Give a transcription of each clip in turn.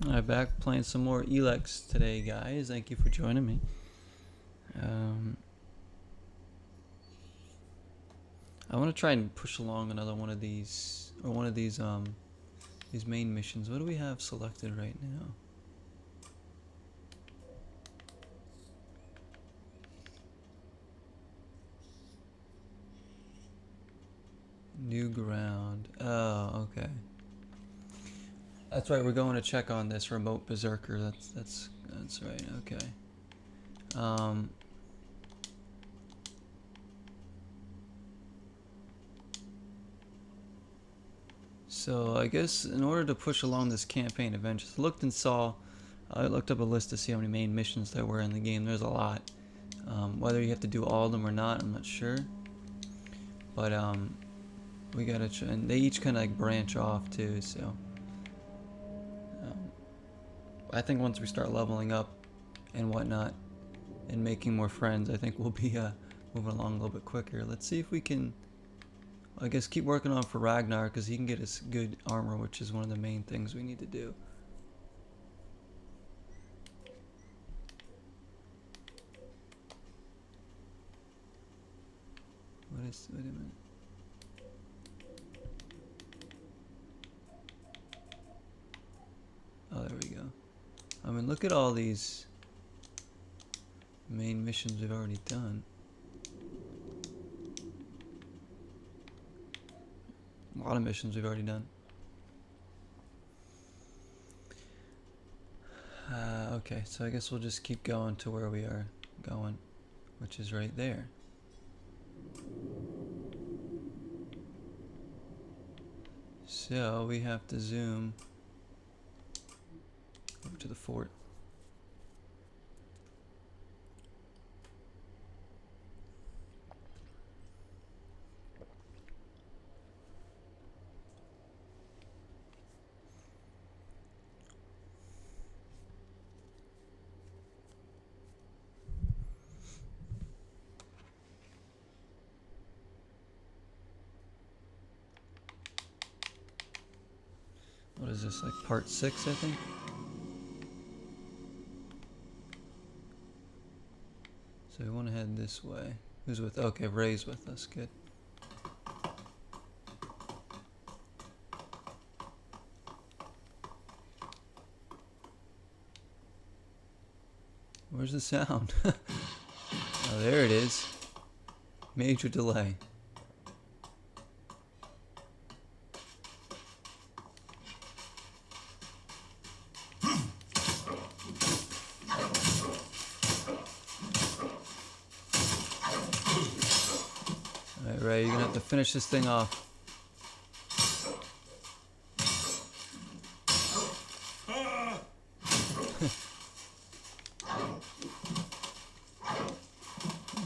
Alright, back playing some more ELEX today, guys. Thank you for joining me. I want to try and push along another one of these, or one of these main missions. What do we have selected right now? New ground. Oh, okay. That's right. We're going to check on this remote berserker. That's right. Okay. So I guess in order to push along this campaign event, just looked and saw. I looked up a list to see how many main missions there were in the game. There's a lot. Whether you have to do all of them or not, I'm not sure. But we gotta try, and they each kind of like branch off too. So I think once we start leveling up and whatnot, and making more friends, I think we'll be moving along a little bit quicker. Let's see if we can, I guess, keep working on for Ragnar, because he can get us good armor, which is one of the main things we need to do. Wait a minute. Oh, there we go. I mean, look at all these main missions we've already done. A lot of missions we've already done. Okay, so I guess we'll just keep going to where we are going, which is right there. So we have to zoom over to the fort. What is this, like part 6, I think? So we want to head this way. Who's with? Okay, Ray's with us. Good. Where's the sound? Oh, there it is. Major delay. Alright, Ray, you're gonna have to finish this thing off.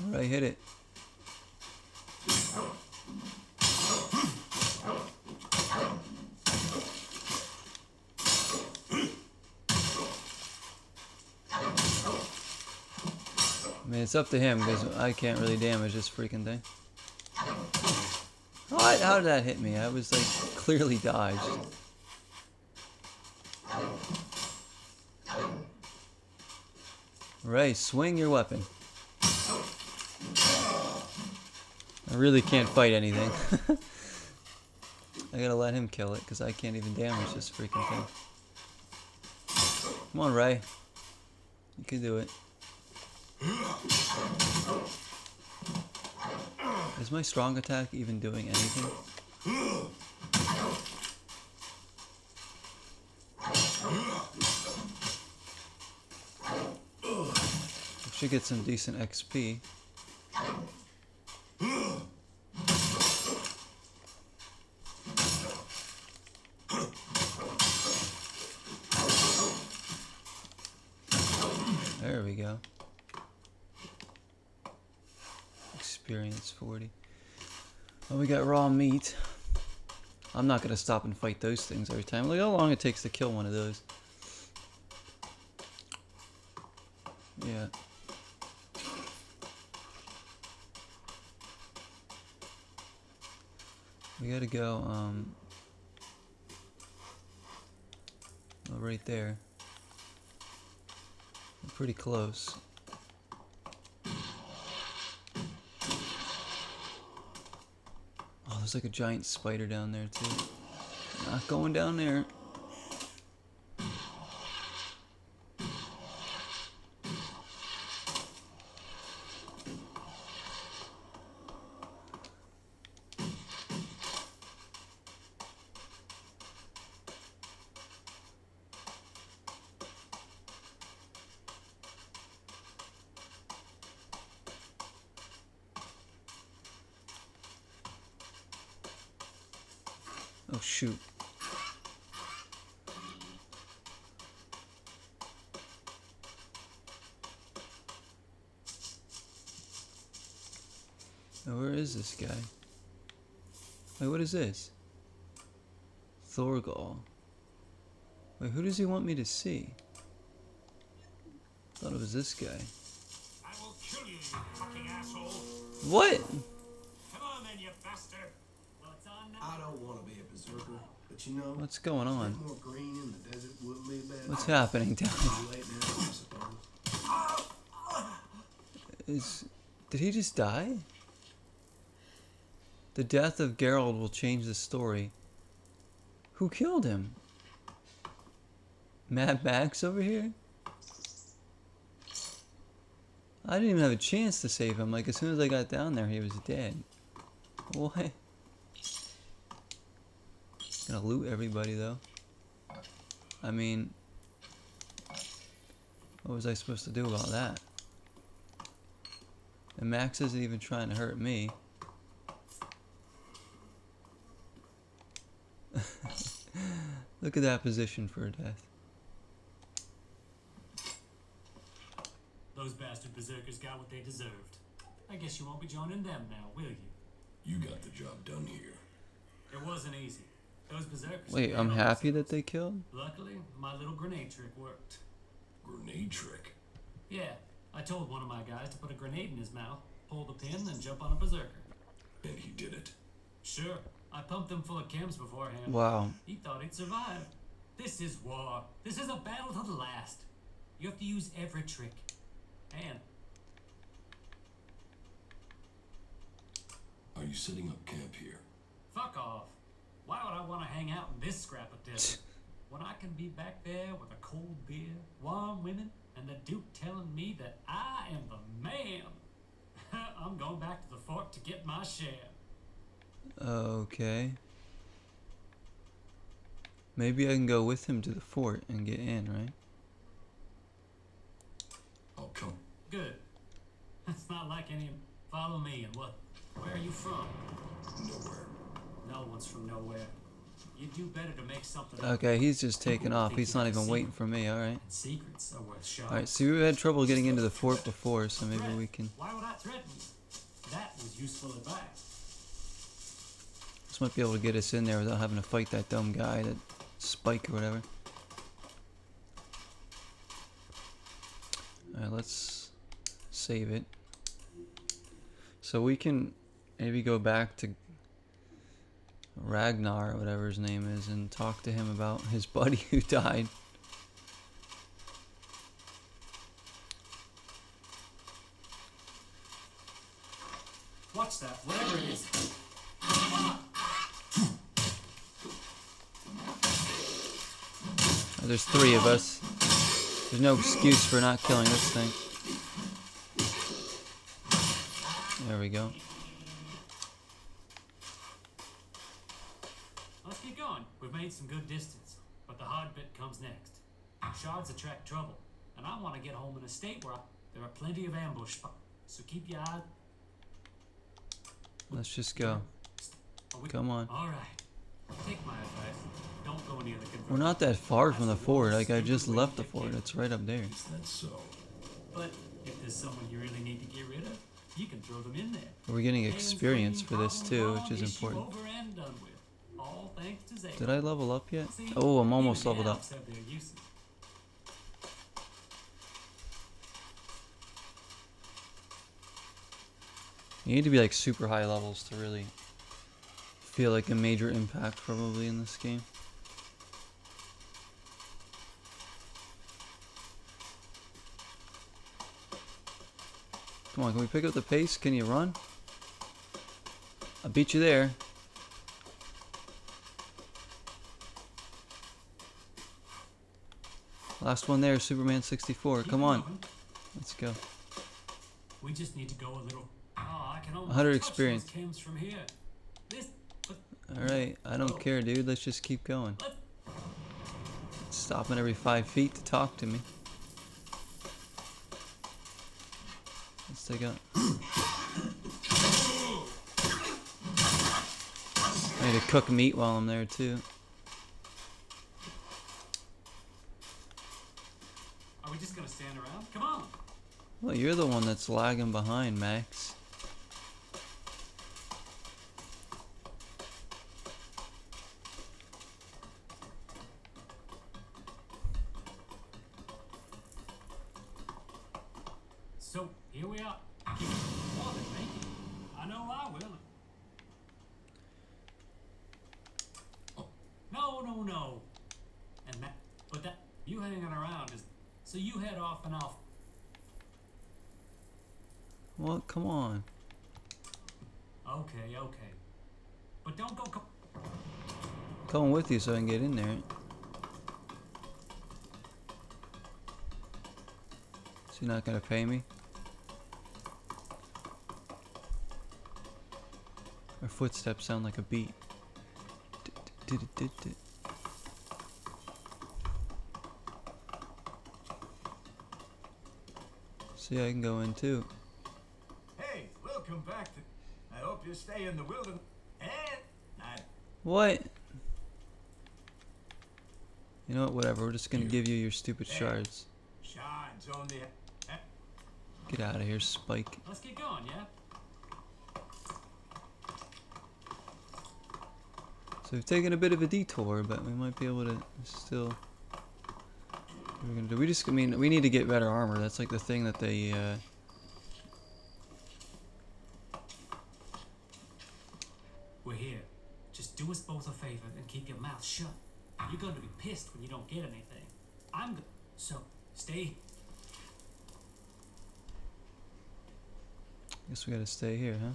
Alright, hit it. I mean, it's up to him, because I can't really damage this freaking thing. What? How did that hit me? I was like clearly dodged. Ray, swing your weapon. I really can't fight anything. I gotta let him kill it, because I can't even damage this freaking thing. Come on, Ray. You can do it. Is my strong attack even doing anything? I should get some decent XP. There we go. Experience 40. Well, we got raw meat. I'm not gonna stop and fight those things every time. Look how long it takes to kill one of those. Yeah. We gotta go, well, right there. pretty close. Oh, there's like a giant spider down there too. Not going down there. Oh shoot. Now, where is this guy? Wait, what is this? Thorgal. Wait, who does he want me to see? Thought it was this guy. I will kill you, you fucking asshole. What? Come on then, you bastard. Well, it's on now. I don't want to be a berserker, but you know, What's going a on? bit more green in the desert wouldn't be bad. What's happening down Too late now, I suppose. there? Did he just die? The death of Geralt will change the story. Who killed him? Mad Max over here? I didn't even have a chance to save him. Like, as soon as I got down there, he was dead. What? Gonna loot everybody, though. I mean, what was I supposed to do about that? And Max isn't even trying to hurt me. Look at that position for a death. Those bastard berserkers got what they deserved. I guess you won't be joining them now, will you? You got the job done here. It wasn't easy. Those berserkers... Wait, I'm happy that they killed? Luckily, my little grenade trick worked. Grenade trick. Yeah, I told one of my guys to put a grenade in his mouth, pull the pin, and jump on a berserker. And he did it. Sure, I pumped him full of chems beforehand. Wow. He thought he'd survive. This is war. This is a battle to the last. You have to use every trick. And Are you setting up camp here? fuck off. Why would I want to hang out in this scrap of desert when I can be back there with a cold beer, warm women, and the Duke telling me that I am the man? I'm going back to the fort to get my share. Okay. Maybe I can go with him to the fort and get in, right? I'll come. Good. It's not like any follow me and what? Where are you from? Nowhere. No one's from nowhere. You do better to make something up. Okay, he's just taking off. He's not even waiting for me, alright. And secrets are worth showing. Alright, so we had trouble getting into the fort before, so maybe we can... Why would I threaten you? That was useful advice. This might be able to get us in there without having to fight that dumb guy, that Spike or whatever. Alright, let's save it. So we can maybe go back to Ragnar, or whatever his name is, and talk to him about his buddy who died. Watch that, whatever it is. There's 3 of us. There's no excuse for not killing this thing. There we go. Let's keep going. We've made some good distance, but the hard bit comes next. Shards attract trouble, and I want to get home in a state where there are plenty of ambush spots. So keep your eye. Let's just go. Come on. All right. Take my advice. Don't go near the convertible. We're not that far from the fort. Like, I just left the fort. It's right up there. Is that so? But if there's someone you really need to get rid of, you can throw them in there. We're getting experience for this too, which is important. Over and done with. All thanks to Zay. Did I level up yet? See, Oh, I'm almost even leveled up. elves have their uses. You need to be like super high levels to really feel like a major impact probably in this game. Come on, can we pick up the pace? Can you run? I beat you there. Last one there, Superman 64. Come on. Let's go. We just need to go a little. Oh, I can almost 100 touch experience. those cams from here. This. Alright, I don't care, dude. Let's just keep going. Let- Stopping every 5 feet to talk to me. Let's take out. I need to cook meat while I'm there too. Are we just gonna stand around? Come on. Well, you're the one that's lagging behind, Max. So here we are. More than making. I know I will. No. And that, but that you hanging around is so you head off and off. Well, come on. Okay. But don't go. Going with you so I can get in there. So you're not gonna pay me? Our footsteps sound like a beat. See, I can go in too. Hey, welcome back to. I hope you stay in the wilderness. And I. What? You know what? Whatever. We're just gonna give you your stupid There. shards. Shards on the. Get out of here, Spike. Let's get going, yeah. So we've taken a bit of a detour, but we might be able to still. What we're gonna do? I mean, we need to get better armor. That's like the thing that they. We're here. Just do us both a favor and keep your mouth shut. You're going to be pissed when you don't get anything. I'm good. So stay. Guess we gotta stay here, huh?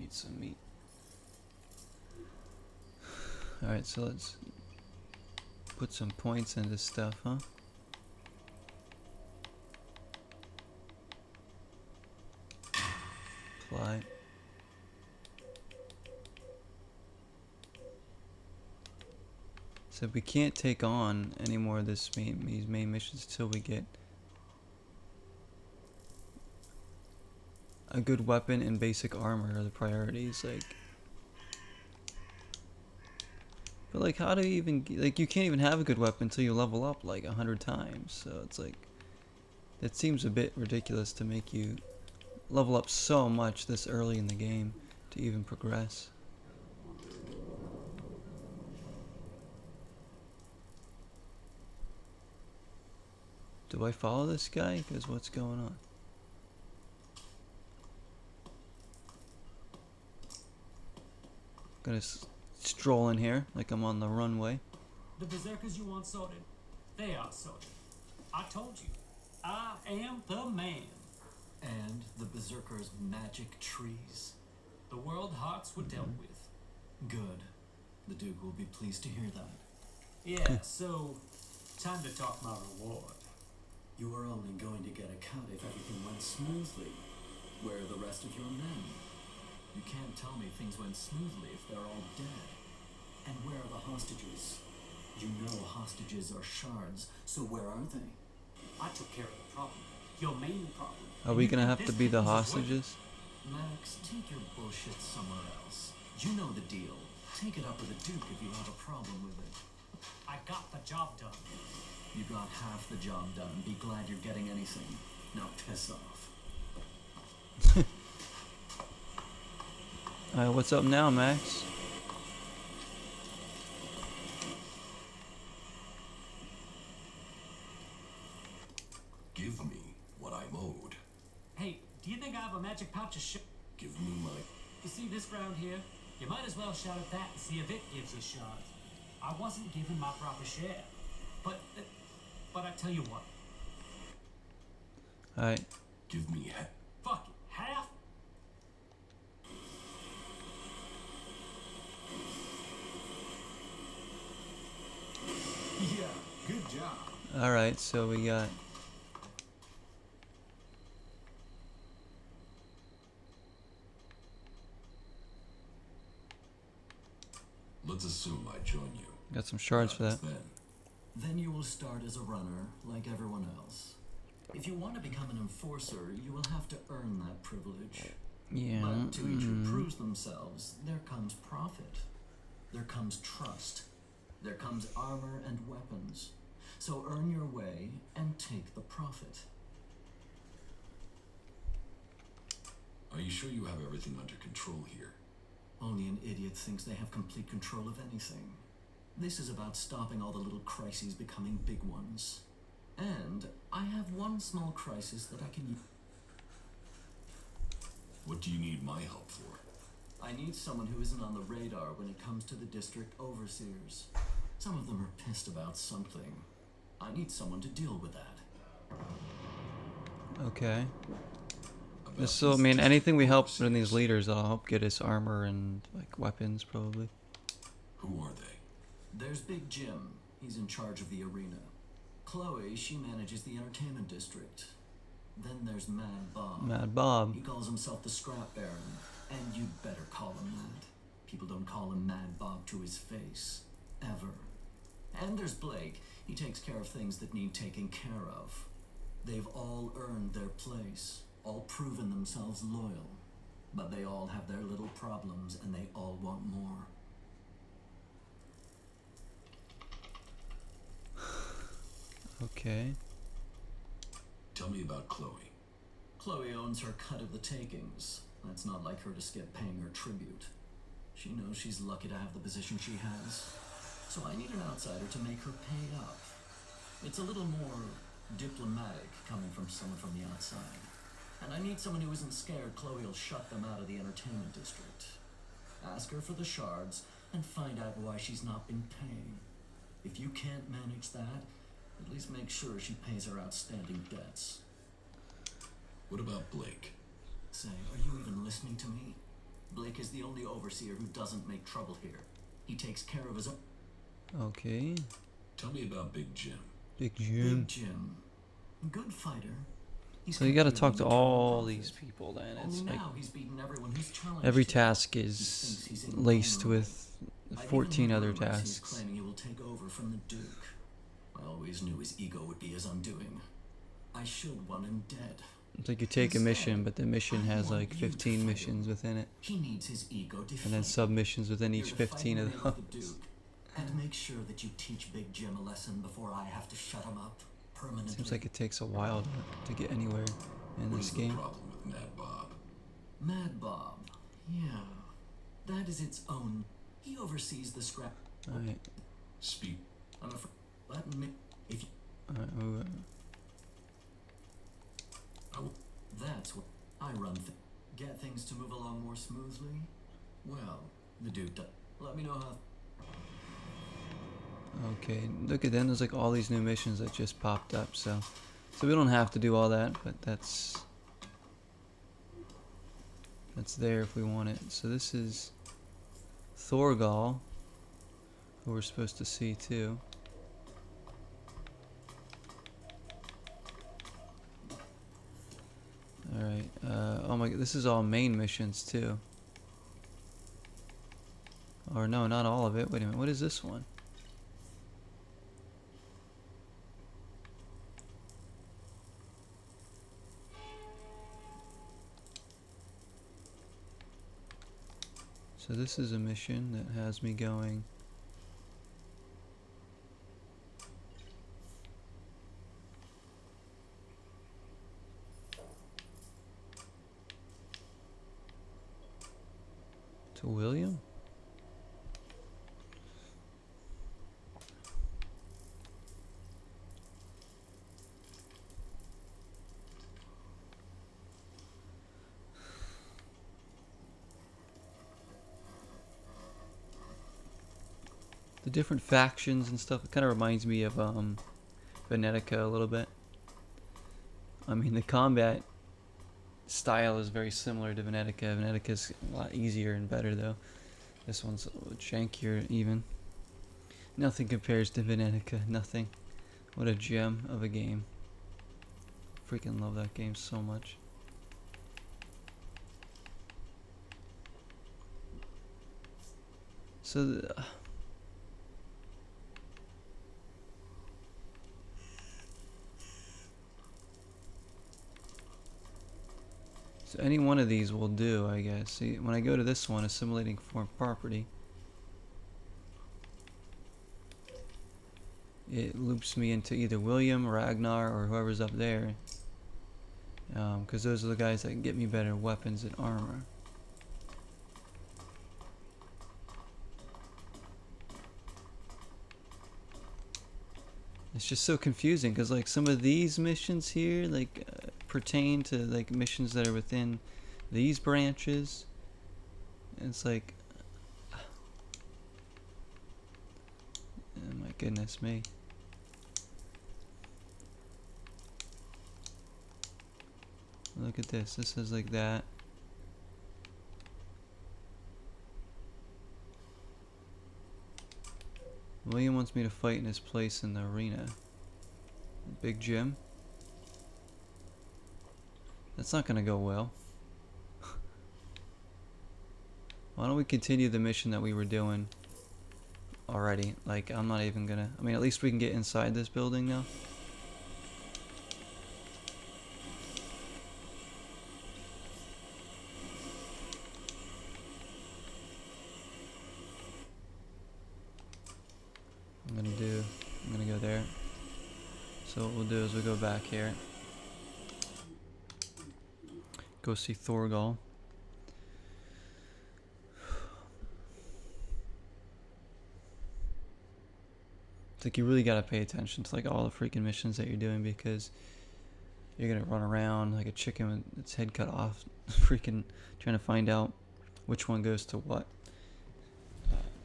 Eat some meat. Alright, so let's put some points into stuff, huh? Apply. So we can't take on any more of these main missions until we get a good weapon and basic armor are the priorities, like. But like, how do you even, like, you can't even have a good weapon until you level up like 100 times, so it's like, that seems a bit ridiculous to make you level up so much this early in the game to even progress. Do I follow this guy? Because what's going on? Gonna stroll in here like I'm on the runway. The berserkers you want sorted, they are sorted. I told you, I am the man. And the berserker's magic trees. The world hearts were dealt with. Good. The Duke will be pleased to hear that. Yeah, so time to talk my reward. You are only going to get a cut if everything went smoothly. Where are the rest of your men? You can't tell me things went smoothly if they're all dead. And where are the hostages? You know hostages are shards, so where are they? I took care of the problem. Your main problem. Are we gonna have to be the hostages? Max, take your bullshit somewhere else. You know the deal. Take it up with the Duke if you have a problem with it. I got the job done. You got half the job done. Be glad you're getting anything. Now piss off. Alright, what's up now, Max? Give me what I'm owed. Hey, do you think I have a magic pouch of shit? Give me my... You see this ground here? You might as well shout at that and see if it gives us shards. I wasn't given my proper share. But I tell you what. Alright. Give me Fuck it, half? Yeah, good job. Alright, so we got... Let's assume I join you. got some shards for that. Then you will start as a runner like everyone else. If you want to become an enforcer, you will have to earn that privilege. Yeah. But to each who proves themselves, there comes profit. There comes trust. There comes armor and weapons. So earn your way and take the profit. Are you sure you have everything under control here? Only an idiot thinks they have complete control of anything. This is about stopping all the little crises becoming big ones. And I have one small crisis that I can use. What do you need my help for? I need someone who isn't on the radar when it comes to the district overseers. Some of them are pissed about something. I need someone to deal with that. Okay. About So, I these mean, district anything we help in these overseers. leaders that'll help get us armor and, like, weapons, probably. Who are they? There's Big Jim. He's in charge of the arena. Chloe, she manages the entertainment district. Then there's Mad Bob. Mad Bob. He calls himself the Scrap Baron, and you'd better call him that. People don't call him Mad Bob to his face. Ever. And there's Blake. He takes care of things that need taking care of. They've all earned their place, all proven themselves loyal. But they all have their little problems, and they all want more. Okay. Tell me about Chloe. Chloe owns her cut of the takings. That's not like her to skip paying her tribute. She knows she's lucky to have the position she has. So I need an outsider to make her pay up. It's a little more diplomatic coming from someone from the outside. And I need someone who isn't scared Chloe will shut them out of the entertainment district. Ask her for the shards and find out why she's not been paying. If you can't manage that, at least make sure she pays her outstanding debts. What about Blake? Say, are you even listening to me? Blake is the only overseer who doesn't make trouble here. He takes care of his own. Okay. Tell me about Big Jim. Big Jim. Big Jim. Good fighter. He's So you gotta completely talk to determined all profit. these people then. Only It's like now he's beaten everyone who's challenged every him. task He is thinks he's laced invulnerable. with I've 14 even heard other rumors He's tasks. claiming he will take over from the Duke. I always knew his ego would be his undoing. I should want him dead. It's like you take a mission, but the mission I has want like you to 15 fight missions him. within it. He needs his ego deflated. And then sub-missions within each You're to fight 15 in of the name of the those. Duke, and make sure that you teach Big Jim a lesson before I have to shut him up permanently. Seems like it takes a while to get anywhere in What this is the game. problem with Mad Bob? Mad Bob. Yeah. That is its own. He oversees the scrap. Alright. Speak. I'm afraid. Let me. If you, Alright. I w- that's what I run. Get things to move along more smoothly. Well, the Duke does. Let me know how. Okay, look at them. There's like all these new missions that just popped up. So we don't have to do all that, but that's there if we want it. So this is Thorgal, who we're supposed to see too. Alright, oh my god, this is all main missions too. Or no, not all of it. Wait a minute, what is this one? So this is a mission that has me going. To William? The different factions and stuff, it kind of reminds me of Venetica a little bit. I mean, the combat style is very similar to Venetica. Venetica's a lot easier and better though. This one's a little jankier even. Nothing compares to Venetica, nothing. What a gem of a game. Freaking love that game so much. So so any one of these will do, I guess. See, when I go to this one, assimilating foreign property, it loops me into either William, Ragnar, or whoever's up there. Because those are the guys that can get me better weapons and armor. It's just so confusing because like some of these missions here like pertain to like missions that are within these branches. And it's like, oh my goodness me. Look at this. This is like that. William wants me to fight in his place in the arena. Big Jim. That's not gonna go well. Why don't we continue the mission that we were doing already? Like, I'm not even gonna... I mean, at least we can get inside this building now. I'm gonna go there. So what we'll do is we'll go back here. Go see Thorgal. It's like you really gotta pay attention to like all the freaking missions that you're doing because you're gonna run around like a chicken with its head cut off, freaking trying to find out which one goes to what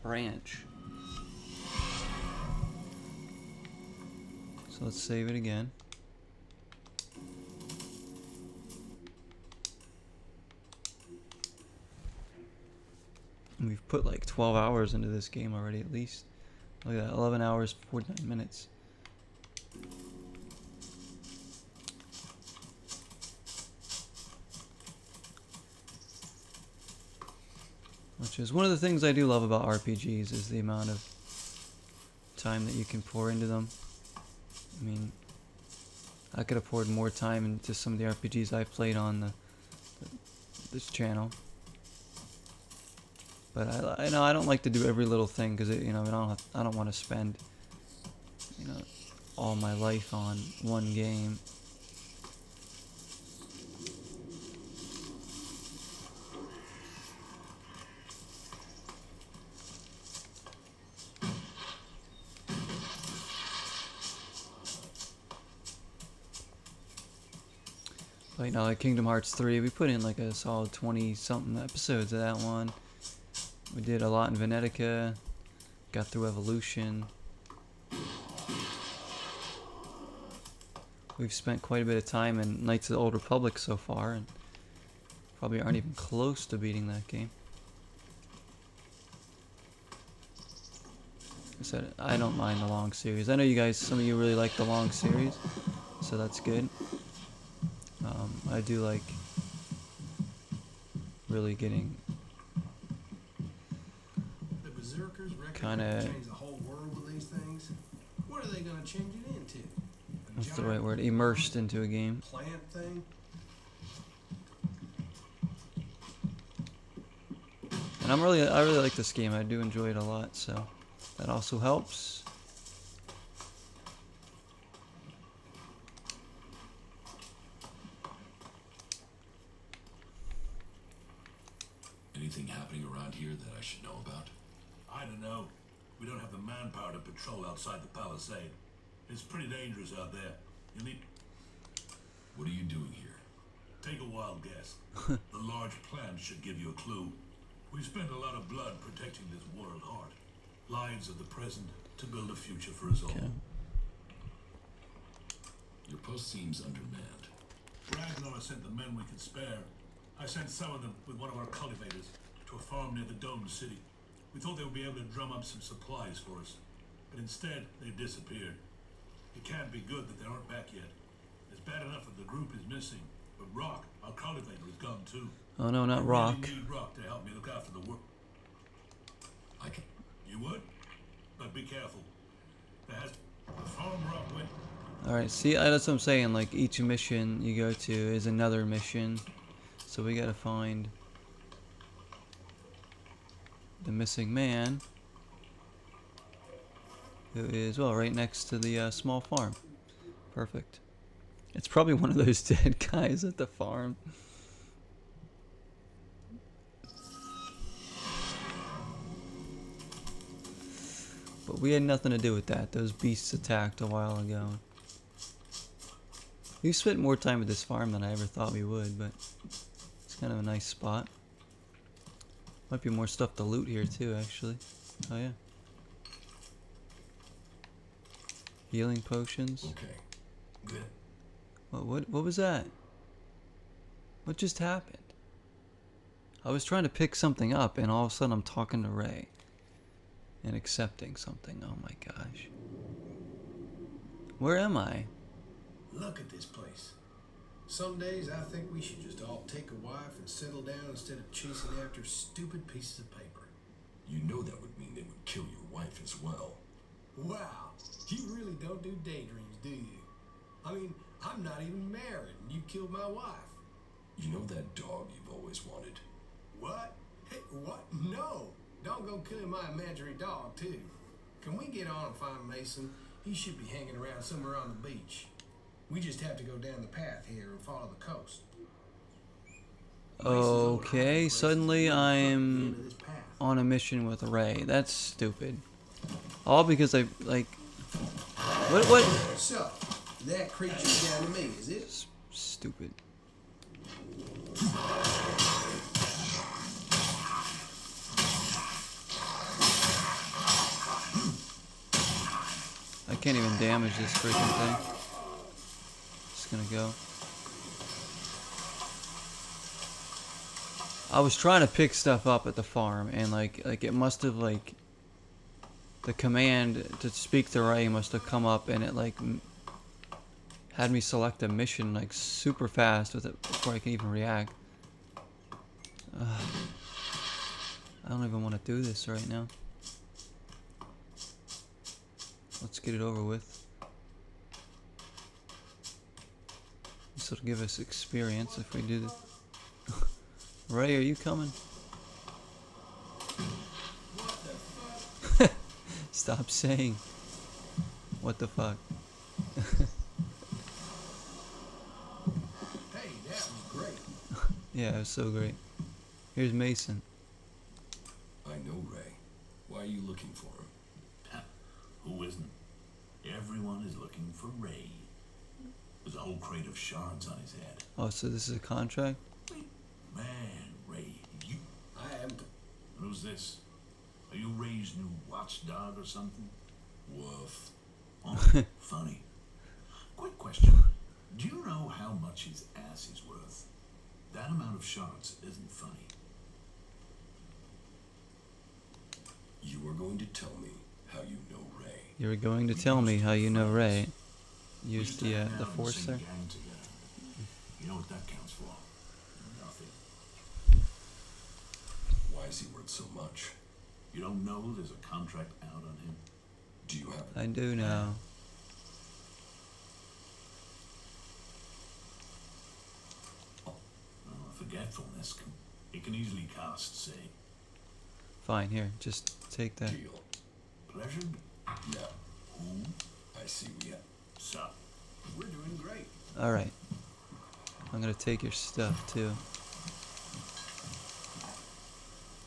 branch. So let's save it again. And we've put like 12 hours into this game already at least. Look at that, 11 hours, 49 minutes. Which is one of the things I do love about RPGs is the amount of time that you can pour into them. I mean, I could have poured more time into some of the RPGs I've played on this channel. But I know I don't like to do every little thing because you know I don't want to spend all my life on one game. Like now, like Kingdom Hearts 3, we put in like a solid 20-something episodes of that one. We did a lot in Venetica, got through Evolution. We've spent quite a bit of time in Knights of the Old Republic so far, and probably aren't even close to beating that game. I said, I don't mind the long series. I know you guys, some of you really like the long series, so that's good. I do like really getting The Berserkers reckon Kinda- they can change the whole world with these things. What are they gonna change it into? A what's the giant right word? Immersed into a game. plant thing? And I really like this game. I do enjoy it a lot, so that also helps. Anything happening around here that I should know about? I don't know. We don't have the manpower to patrol outside the palisade. It's pretty dangerous out there. You need... What are you doing here? Take a wild guess. The large plan should give you a clue. We've spent a lot of blood protecting this world heart. Lives of the present to build a future for us all. Okay. Your post seems undermanned. Ragnar sent the men we could spare. I sent some of them with one of our cultivators to a farm near the Dome City. We thought they would be able to drum up some supplies for us, but instead they disappeared. It can't be good that they aren't back yet. It's bad enough that the group is missing, but Rock, our cultivator, is gone too. Oh no, not I Rock. really need Rock to help me look after the work. I can. You would? But be careful. There has the farm Rock went. Alright, see, that's what I'm saying. Like, each mission you go to is another mission. So we gotta find the missing man, who is, well, right next to the small farm. Perfect. It's probably one of those dead guys at the farm. But we had nothing to do with that. Those beasts attacked a while ago. We spent more time at this farm than I ever thought we would, but it's kind of a nice spot. Might be more stuff to loot here too, actually. Oh yeah. Healing potions. Okay. Good. What was that? What just happened? I was trying to pick something up and all of a sudden I'm talking to Ray. And accepting something. Oh my gosh. Where am I? Look at this place. Some days I think we should just all take a wife and settle down instead of chasing after stupid pieces of paper. You know that would mean they would kill your wife as well. Wow, you really don't do daydreams, do you? I mean, I'm not even married and you killed my wife. You know that dog you've always wanted? What? Hey, what? No! Don't go killing my imaginary dog, too. Can we get on and find Mason? He should be hanging around somewhere on the beach. We just have to go down the path here and follow the coast. Okay, suddenly I'm on a mission with Ray. That's stupid. All because I, like... What? So, that creature's down to me, is it? Stupid. I can't even damage this freaking thing. Just gonna go. I was trying to pick stuff up at the farm, and like it must have, like, the command to speak to Ray must have come up, and it like had me select a mission like super fast with it before I can even react. I don't even want to do this right now. Let's get it over with. This will give us experience if we do this. Ray, are you coming? Stop saying what the fuck. Hey, that was great. Yeah, it was so great. Here's Mason. I know Ray. Why are you looking for him? Who isn't? Everyone is looking for Ray. There's a whole crate of shards on his head. Oh, so this is a contract? Man, Ray, you. I am. Who's this? Are you Ray's new watchdog or something? Woof. Oh, funny. Quick question. Do you know how much his ass is worth? That amount of shards isn't funny. You are going to tell me how you know Ray. You're going to tell me how you know Ray. We Use used to the hang out in the force same there. gang together. You know what that counts for? Nothing. Why is he worth so much? You don't know there's a contract out on him? Do you have I do know. Well, forgetfulness it can easily cost, say. Fine, here, just take that. deal? Pleasure? No. Who? I see we have. Sup? We're doing great. Alright. I'm gonna take your stuff too.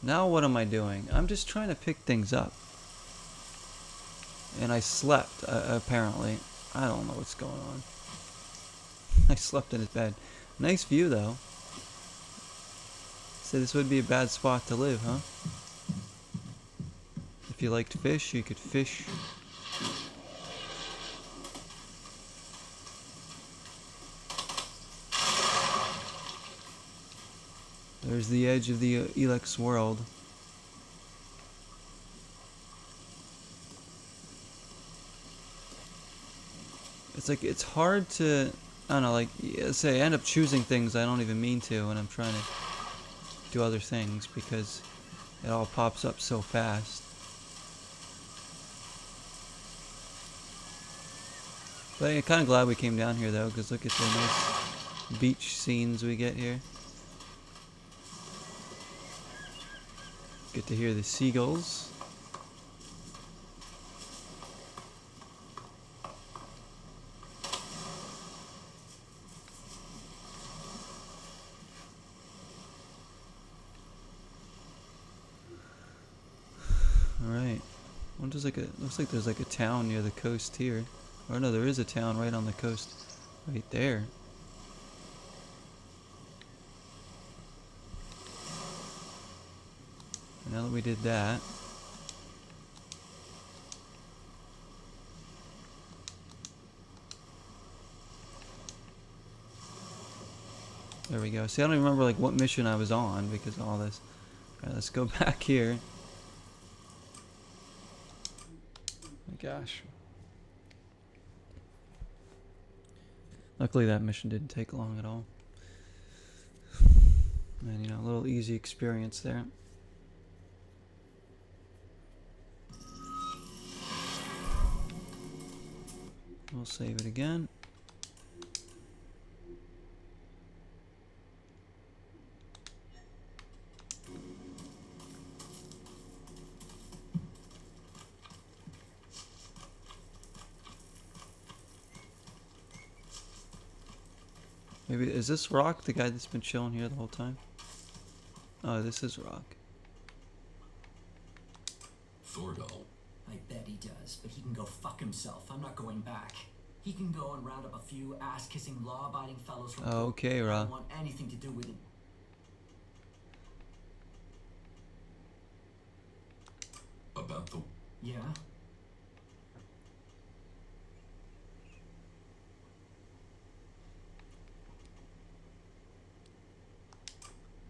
Now what am I doing? I'm just trying to pick things up. And I slept, apparently. I don't know what's going on. I slept in his bed. Nice view though. So this would be a bad spot to live, huh? If you liked fish, you could fish. There's the edge of the ELEX world. It's like, it's hard to, I don't know, like, say I end up choosing things I don't even mean to when I'm trying to do other things because it all pops up so fast. But I'm kind of glad we came down here though, because look at the nice beach scenes we get here. Get to hear the seagulls. Alright. Looks like there's like a town near the coast here. Or no, there is a town right on the coast. Right there. Now that we did that. There we go. See, I don't even remember like what mission I was on because of all this. Alright, let's go back here. Oh my gosh. Luckily that mission didn't take long at all. And you know, a little easy experience there. We'll save it again. Maybe, is this Rock the guy that's been chilling here the whole time? Oh, this is Rock. Thorgal. I bet he does, but he can go fuck himself. I'm not going back. He can go and round up a few ass-kissing, law-abiding fellows from... Okay, I Rock. don't want anything to do with it. About the... Yeah?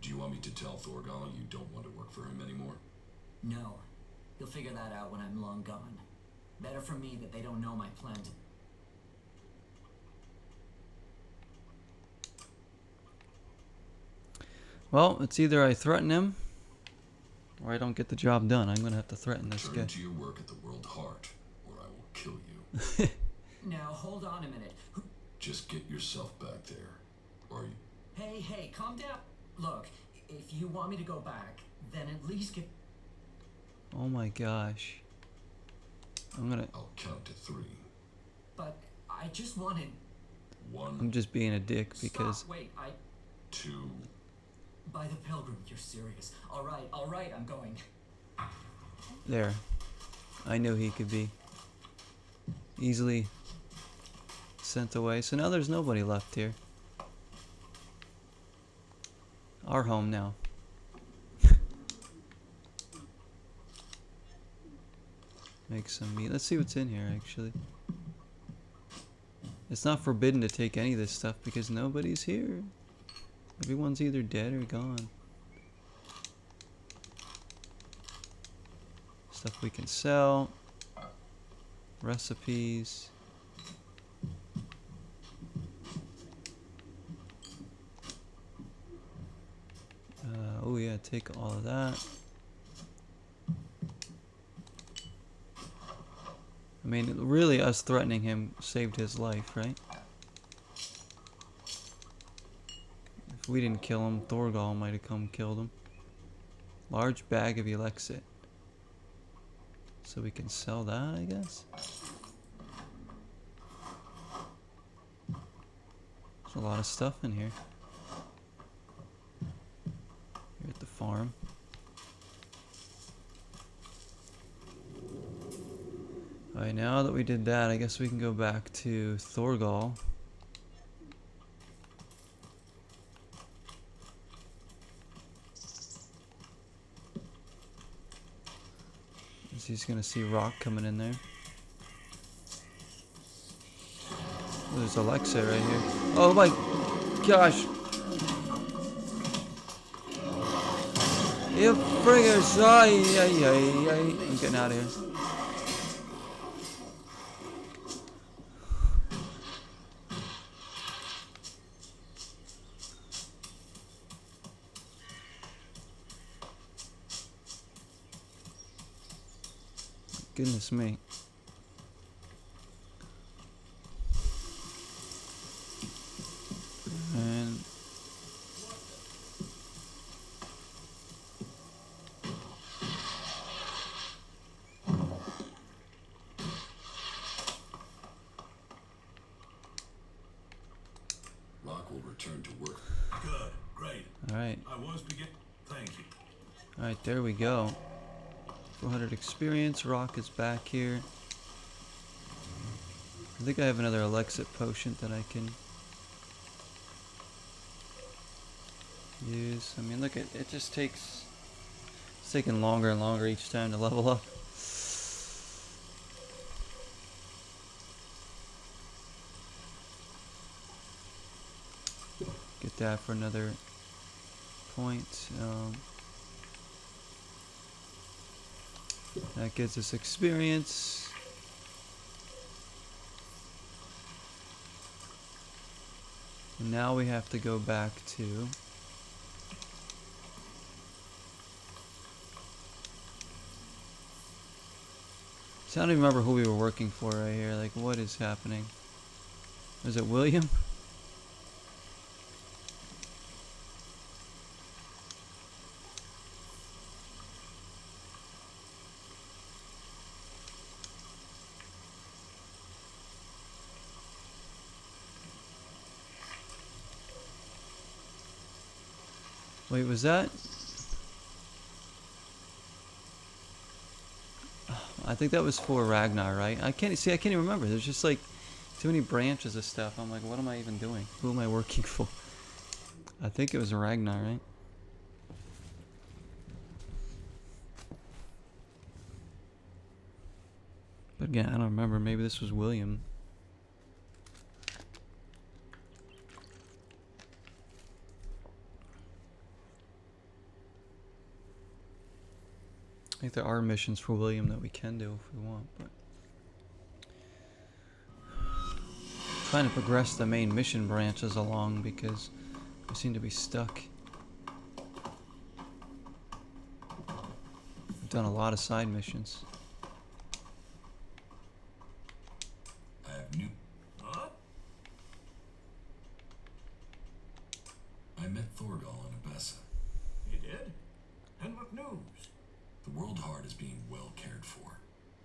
Do you want me to tell Thorgal you don't want to work for him anymore? No. He'll figure that out when I'm long gone. Better for me that they don't know my plan to... Well, it's either I threaten him, or I don't get the job done. I'm gonna have to threaten this guy. Turn to your work at the World Heart, or I will kill you. Now, hold on a minute. Just get yourself back there. Or you... Hey, calm down. Look, if you want me to go back, then at least get... Oh my gosh. I'll count to 3. But I just wanted... 1, I'm just being a dick because... Stop, wait, 2... By the Pilgrim, you're serious. Alright, I'm going. There. I knew he could be easily sent away. So now there's nobody left here. Our home now. Make some meat. Let's see what's in here actually. It's not forbidden to take any of this stuff because nobody's here. Everyone's either dead or gone. Stuff we can sell. Recipes. Oh yeah, take all of that. I mean, really us threatening him saved his life, right? If we didn't kill him, Thorgal might have come killed him. Large bag of Elexit. So we can sell that, I guess? There's a lot of stuff in here. Here at the farm. Alright, now that we did that, I guess we can go back to Thorgal. He's gonna see Rock coming in there. Oh, there's Alexa right here. Oh my gosh! You friggers! Ay, ay, ay, ay. I'm getting out of here. Goodness me. And Rock will return to work. Good, great. alright. I was begin. Thank you. Alright, there we go. 400 experience. Rock is back here. I think I have another Elexit potion that I can use. I mean, look, it just takes... It's taking longer and longer each time to level up. Get that for another point. That gives us experience. And now we have to go back to... See, I don't even remember who we were working for right here. Like, what is happening? Is it William? Wait, was that? I think that was for Ragnar, right? I can't even remember. There's just like too many branches of stuff. I'm like, what am I even doing? Who am I working for? I think it was Ragnar, right? But again, I don't remember. Maybe this was William. I think there are missions for William that we can do if we want, but trying to progress the main mission branches along because we seem to be stuck. We've done a lot of side missions. I have new. What? I met Thorgal in Abessa. You did? And what news? The World Heart is being well cared for.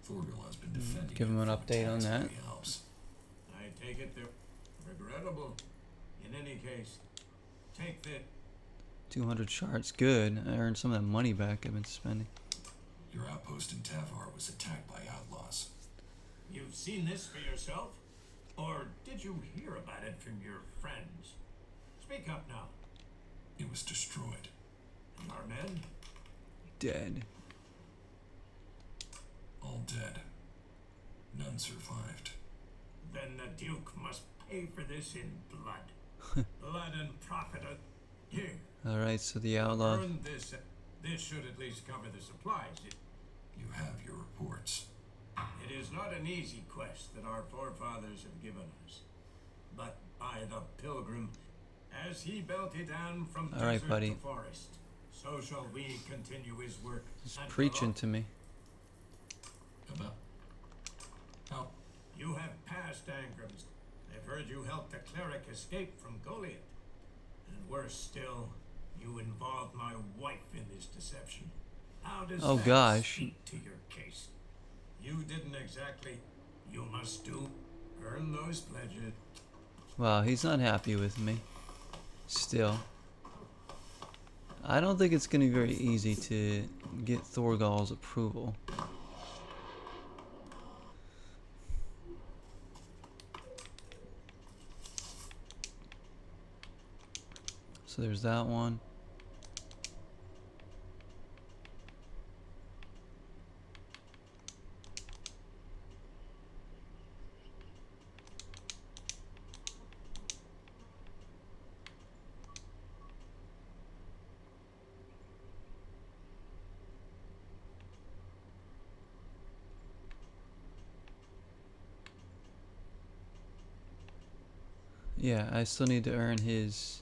Thorgal has been defending. Give him it an from update on attacks that. by the Alps. I take it they're regrettable. In any case, take the 200 shards, good. I earned some of that money back I've been spending. Your outpost in Tavar was attacked by outlaws. You've seen this for yourself? Or did you hear about it from your friends? Speak up now. It was destroyed. And our men? Dead. All dead. None survived. Then the Duke must pay for this in blood. Blood and profit. Here. Alright, so the outlaw. Earn this. This should at least cover the supplies. You have your reports. It is not an easy quest that our forefathers have given us. But by the pilgrim, as he belted down from All right, desert buddy. to forest, so shall we continue his work. He's and preaching follow. to me. About how? You have passed Angrams. I've heard you helped a cleric escape from Goliet. And worse still, you involved my wife in this deception. How does Oh, that gosh. speak to your case? You didn't exactly. You must do. Earn those pledges. Wow, he's not happy with me. Still. I don't think it's going to be very easy to get Thorgal's approval. So there's that one. Yeah, I still need to earn his.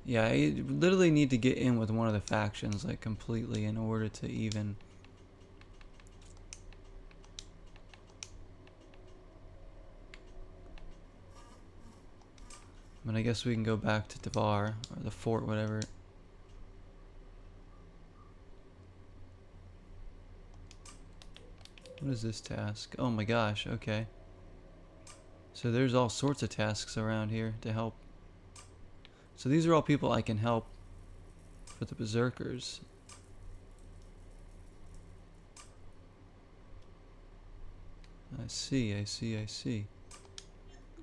Yeah, I literally need to get in with one of the factions, like, completely in order to even... But I guess we can go back to Devar, or the fort, whatever. What is this task? Oh my gosh, okay. So there's all sorts of tasks around here to help. So these are all people I can help for the berserkers. I see, I see, I see.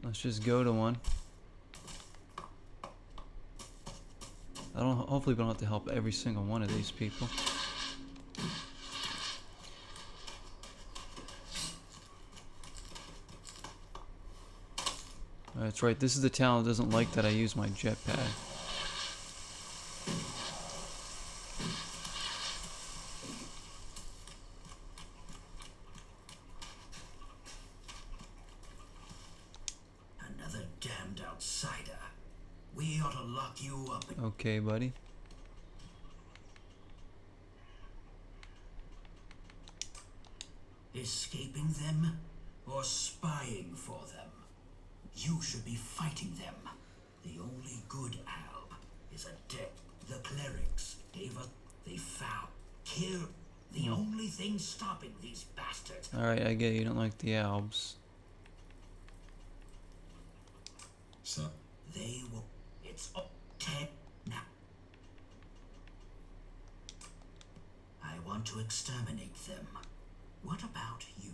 Let's just go to one. Hopefully we don't have to help every single one of these people. That's right, this is the town that doesn't like that I use my jetpack. Another damned outsider. We ought to lock you up. Okay, buddy. Escaping them or spying for them? You should be fighting them. The only good alb is a debt. The clerics, they found, kill. The only thing stopping these bastards. Alright, I get you don't like the Albs. So, They will. It's up 10 now. I want to exterminate them. What about you?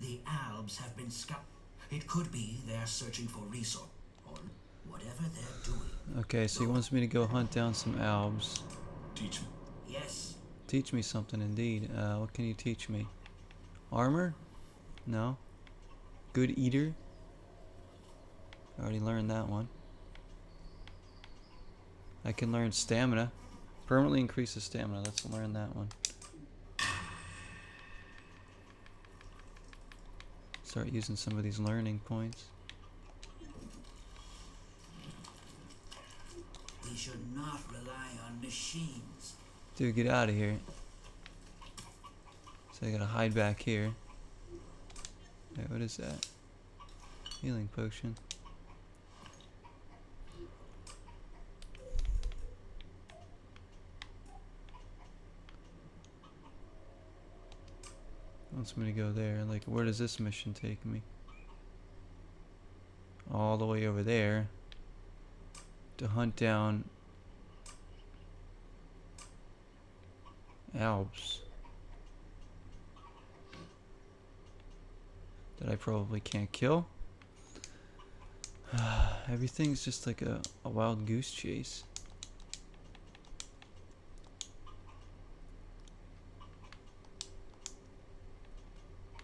The Albs have been scout. It could be they're searching for resource or whatever they're doing. Okay, so he wants me to go hunt down some Albs. teach me. Yes. Teach me something indeed. What can you teach me? Armor? No. Good eater? I already learned that one. I can learn stamina. Permanently increases stamina. Let's learn that one. Start using some of these learning points. We should not rely on machines. Dude, get out of here. So I gotta hide back here. Wait, what is that? Healing potion. Wants me to go there. Like, where does this mission take me? All the way over there to hunt down Albs that I probably can't kill. Everything's just like a wild goose chase.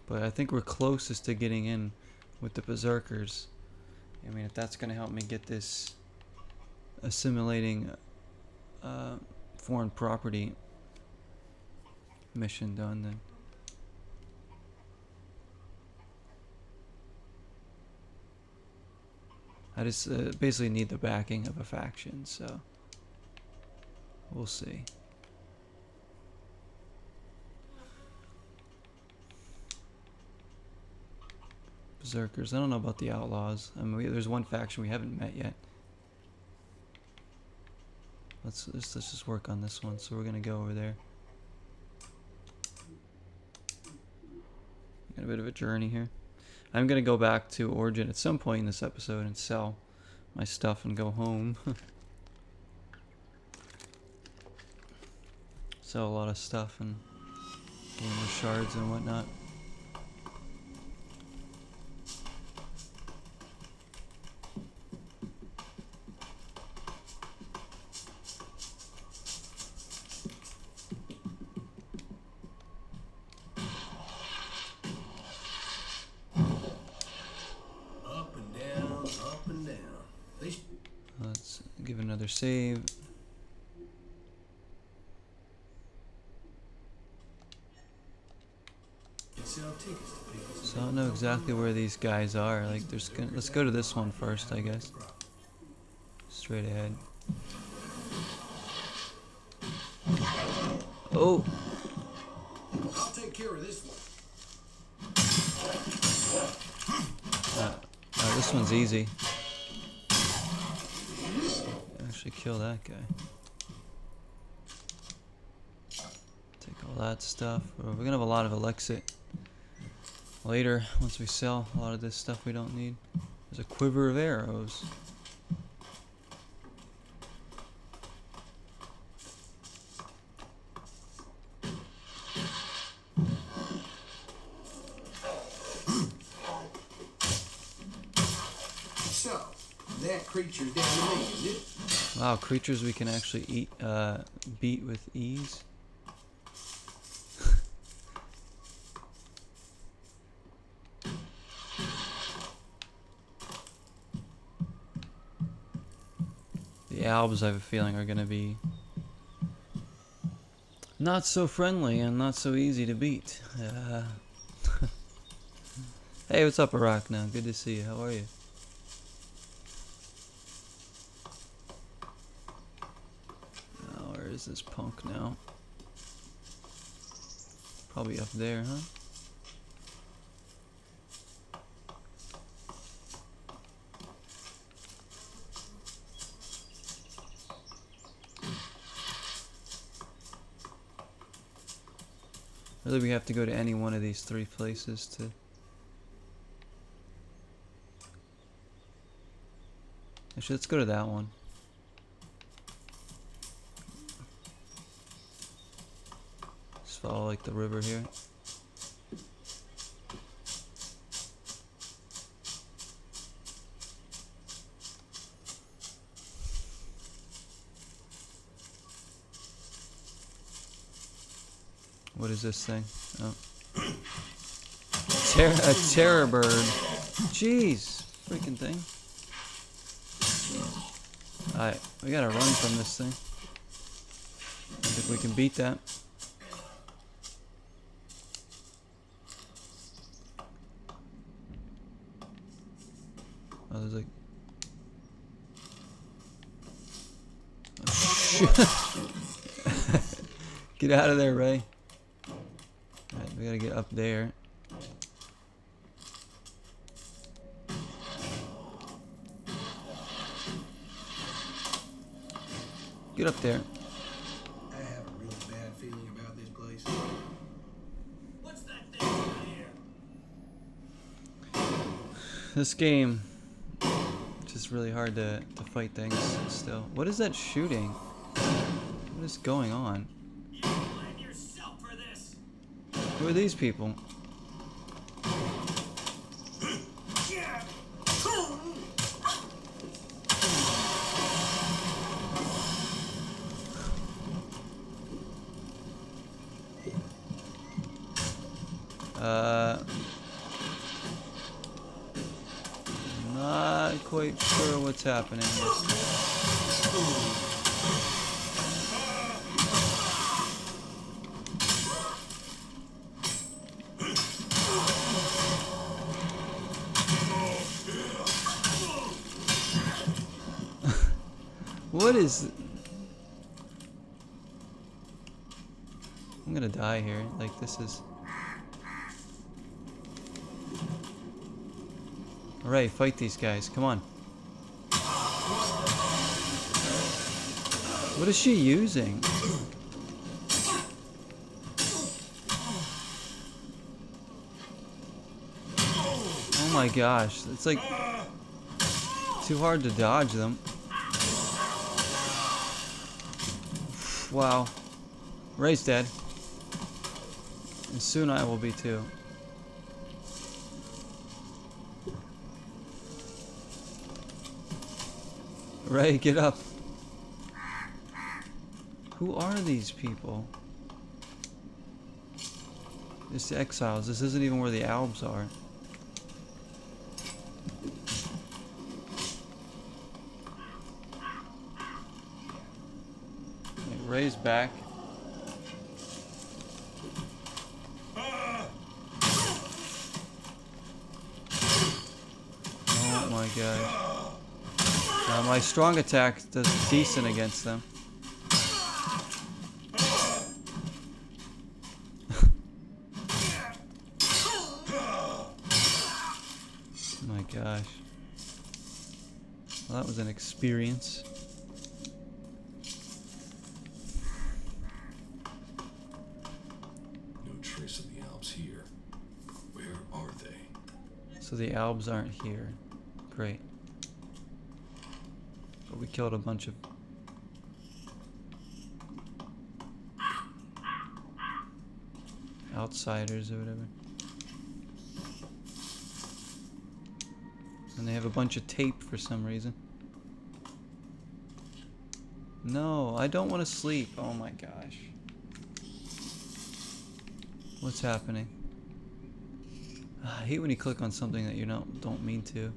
But I think we're closest to getting in with the berserkers. I mean, if that's gonna help me get this assimilating foreign property mission done, then I just basically need the backing of a faction, so we'll see. Berserkers. I don't know about the outlaws. I mean, there's one faction we haven't met yet. Let's just work on this one. So we're gonna go over there. Got a bit of a journey here. I'm gonna go back to Origin at some point in this episode and sell my stuff and go home. Sell a lot of stuff and gain more shards and whatnot. Up and down, up and down. Let's Give another save. So I don't know exactly where these guys are. Like, let's go to this one first, I guess. Straight ahead. Oh! I'll take care of this one. This one's easy. Actually kill that guy. Take all that stuff. We're gonna have a lot of Elexit later once we sell a lot of this stuff we don't need. There's a quiver of arrows. So, that creature's down to me, is it? Wow, creatures we can actually beat with ease. The albs, I have a feeling, are gonna be not so friendly and not so easy to beat. Hey, what's up, Iraq? Now, good to see you. How are you? Where is this punk now? Probably up there, huh? Really, we have to go to any one of these three places to... Actually, let's go to that one. Just follow, like, the river here. What is this thing? Oh. A terror bird. Jeez. Freaking thing. Alright, we gotta run from this thing. I think we can beat that. Oh, there's like... Oh, shit. Get out of there, Ray. Alright, we gotta get up there. Get up there. I have a really bad feeling about this place. What's that thing over here? This game, it's just really hard to fight things still. What is that shooting? What is going on? You blame yourself for this. Who are these people? Not quite sure what's happening. What is... I'm gonna die here. Like, this is... Alright, fight these guys. Come on. What is she using? Oh my gosh. It's like... too hard to dodge them. Wow. Ray's dead. And soon I will be too. Ray, get up. Who are these people? It's the exiles. This isn't even where the Albs are. Ray's back. Oh my god. Now my strong attack does decent against them. Oh my gosh. Well, that was an experience. No trace of the Alps here. Where are they? So the Albs aren't here. Great. But we killed a bunch of... outsiders or whatever. And they have a bunch of tape for some reason. No, I don't want to sleep. Oh my gosh. What's happening? I hate when you click on something that you don't mean to.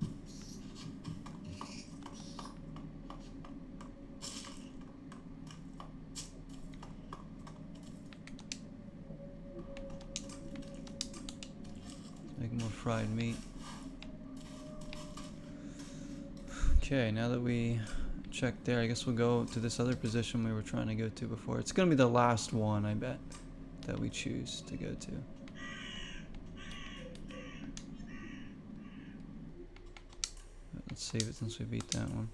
Make more fried meat. Okay, now that we checked there, I guess we'll go to this other position we were trying to go to before. It's gonna be the last one, I bet, that we choose to go to. Let's save it since we beat that one.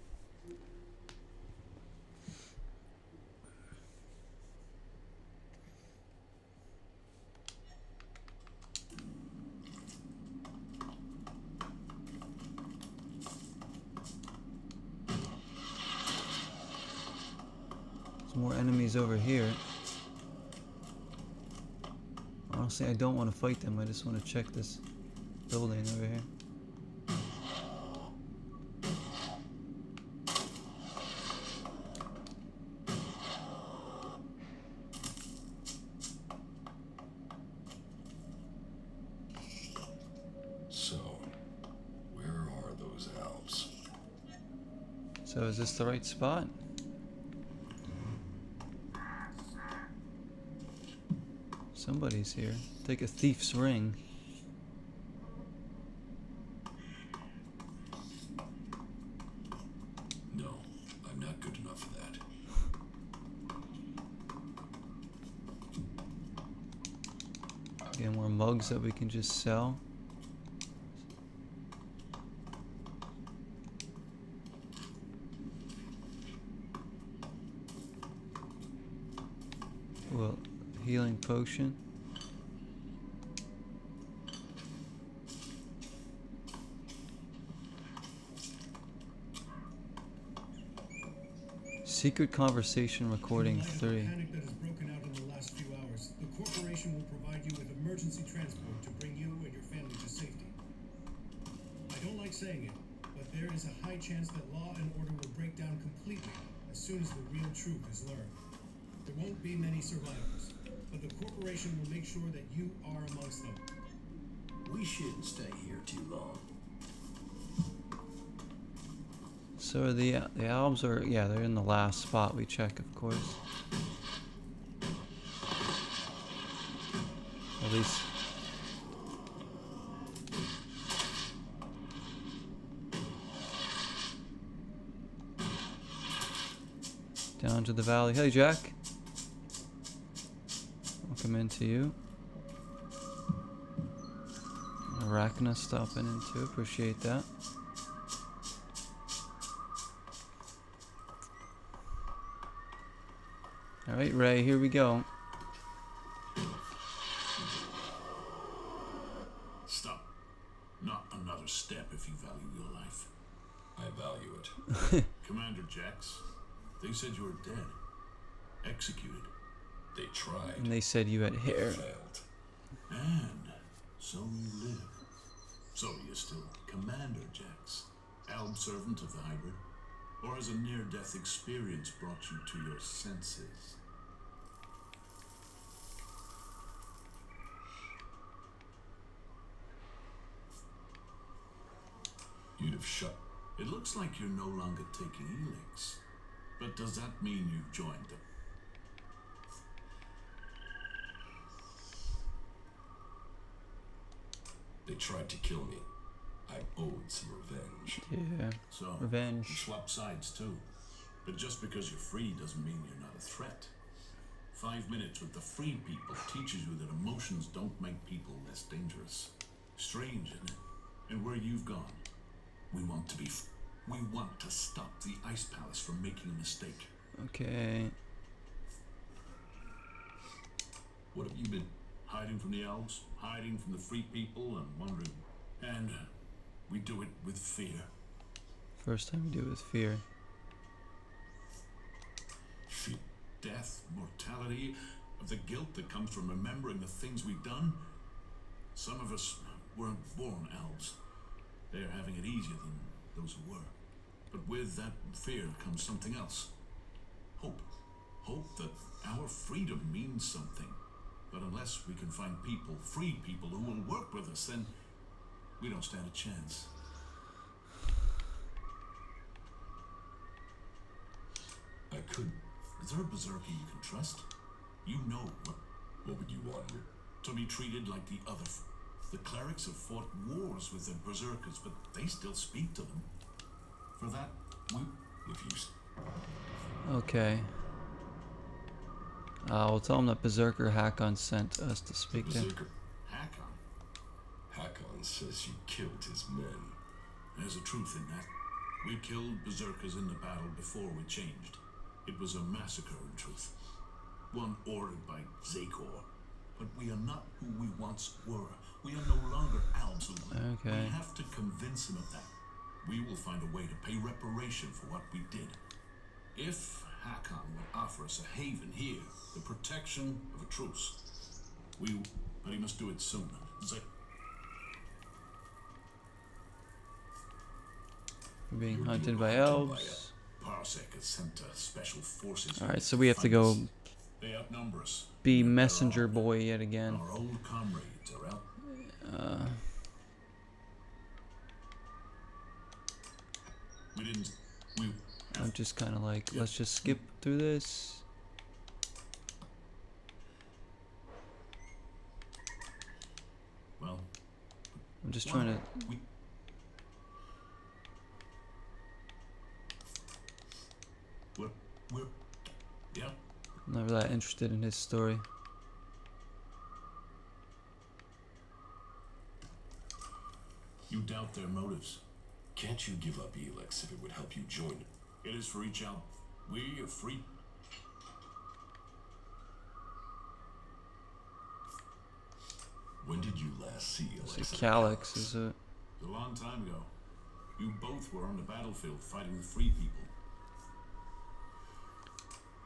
More enemies over here. Honestly, I don't want to fight them. I just want to check this building over here. So, where are those Alps? So is this the right spot? Somebody's here. Take a thief's ring. No, I'm not good enough for that. Again, more mugs that we can just sell. Well, healing potion. Secret conversation recording 3. Panic that has broken out in the last few hours. The corporation will provide you with emergency transport to bring you and your family to safety. I don't like saying it, but there is a high chance that law and order will break down completely as soon as the real truth is learned. There won't be many survivors, but the corporation will make sure that you are amongst them. We shouldn't stay here too long. So the Albs are, yeah, they're in the last spot we check, of course. At least. Down to the valley. Hey, Jack. Welcome into you. Arachna stopping into. Appreciate that. Alright, Ray, here we go. Stop. Not another step if you value your life. I value it. Commander Jax, they said you were dead. Executed. They tried. And they said you had hair. Failed. And so you live. So you're still Commander Jax, Alb servant of the hybrid? Or has a near-death experience brought you to your senses? You'd have shut. It looks like you're no longer taking ELEX. But does that mean you've joined them? They tried to kill me. I owed some revenge. Yeah. So, Revenge. you swap sides too. But just because you're free doesn't mean you're not a threat. 5 minutes with the free people teaches you that emotions don't make people less dangerous. Strange, isn't it? And where you've gone, we want to be we want to stop the Ice Palace from making a mistake. Okay. What have you been? Hiding from the elves, hiding from the free people, and wondering. And we do it with fear. First time we do it with fear. Fear. Death, mortality, of the guilt that comes from remembering the things we've done. Some of us weren't born elves. They're having it easier than those who were. But with that fear comes something else. Hope. Hope that our freedom means something. But unless we can find people, free people, who will work with us, then we don't stand a chance. I could. Is there a berserker you can trust? You know What would you want me? to be treated like the other. The clerics have fought wars with the berserkers, but they still speak to them. For that, If you... Okay. We'll tell him that Berserker Hakon sent us to speak to him. Berserker Hakon. Hakon says you killed his men. There's a truth in that. We killed berserkers in the battle before we changed. It was a massacre in truth. One ordered by Zakor. But we are not who we once were. We are no longer Absalom. Okay. We have to convince him of that. We will find a way to pay reparation for what we did. If Hakon will offer us a haven here, the protection of a truce, but he must do it soon. We're being You're hunted being by hunted elves. Parsec has sent special forces. Alright, so we have to go They outnumber us. be messenger boy yet again. Our old comrades are out. We didn't. I'm just kind of like, let's just skip through this. Well, I'm just trying to. We, we're, yeah. I'm not that interested in his story. You doubt their motives. Can't you give up ELEX if it would help you join it? It is for each out. We are free. When did you last see ELEX? It's a Calyx, is it? A long time ago. You both were on the battlefield fighting the free people.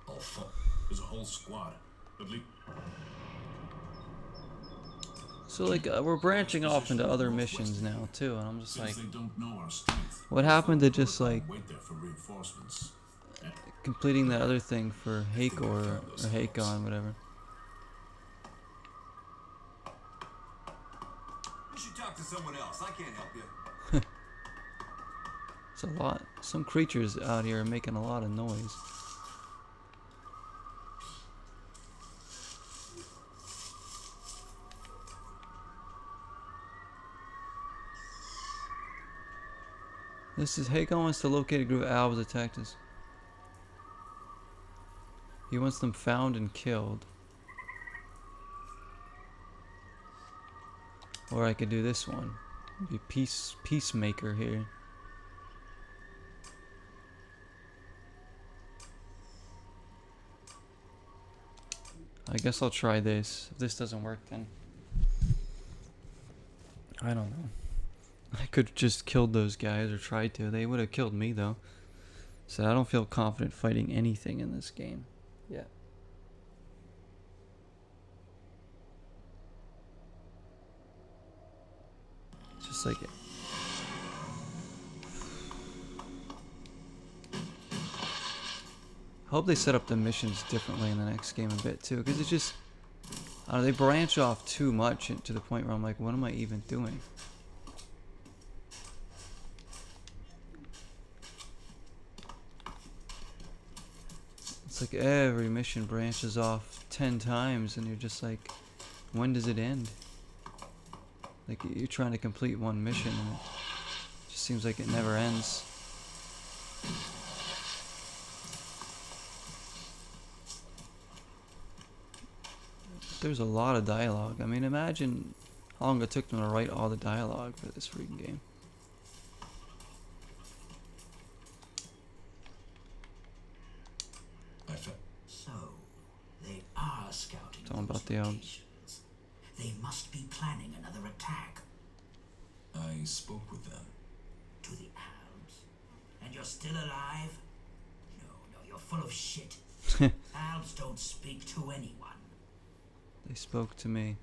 I'll There's a whole squad. At least. So like we're branching off into other missions now too, and I'm just Since like, they don't know our strength, what happened to just like wait there for reinforcements. completing that other thing for Hakor or Hakon, whatever? You should talk to someone else. I can't help you. It's a lot. Some creatures out here are making a lot of noise. This is Hakon wants to locate a group of elves attacked us. He wants them found and killed. Or I could do this one. Be peacemaker here. I guess I'll try this. If this doesn't work, then I don't know. I could have just killed those guys or tried to. They would have killed me though. So I don't feel confident fighting anything in this game. Yeah. Just like it. I hope they set up the missions differently in the next game a bit too, because it's just, I don't know, they branch off too much to the point where I'm like, what am I even doing? It's like every mission branches off 10 times and you're just like, when does it end? Like you're trying to complete one mission and it just seems like it never ends. There's a lot of dialogue. I mean, imagine how long it took them to write all the dialogue for this freaking game. So, they are scouting Talking those about the elves. locations. They must be planning another attack. I spoke with them. To the Alps? And you're still alive? No, you're full of shit. Alps don't speak to anyone. They spoke to me.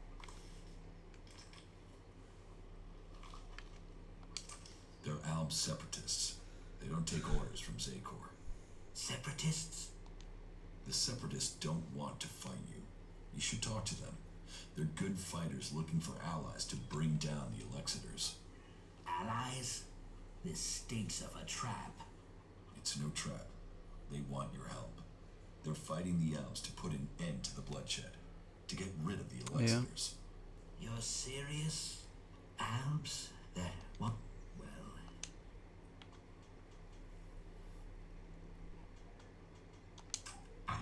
They're Alb separatists. They don't take orders from Zakor. Separatists? The separatists don't want to fight you. You should talk to them. They're good fighters looking for allies to bring down the Elexitors. Allies? This stinks of a trap. It's no trap. They want your help. They're fighting the elves to put an end to the bloodshed, to get rid of the Elexitors. You're serious? Alps? That what? Well,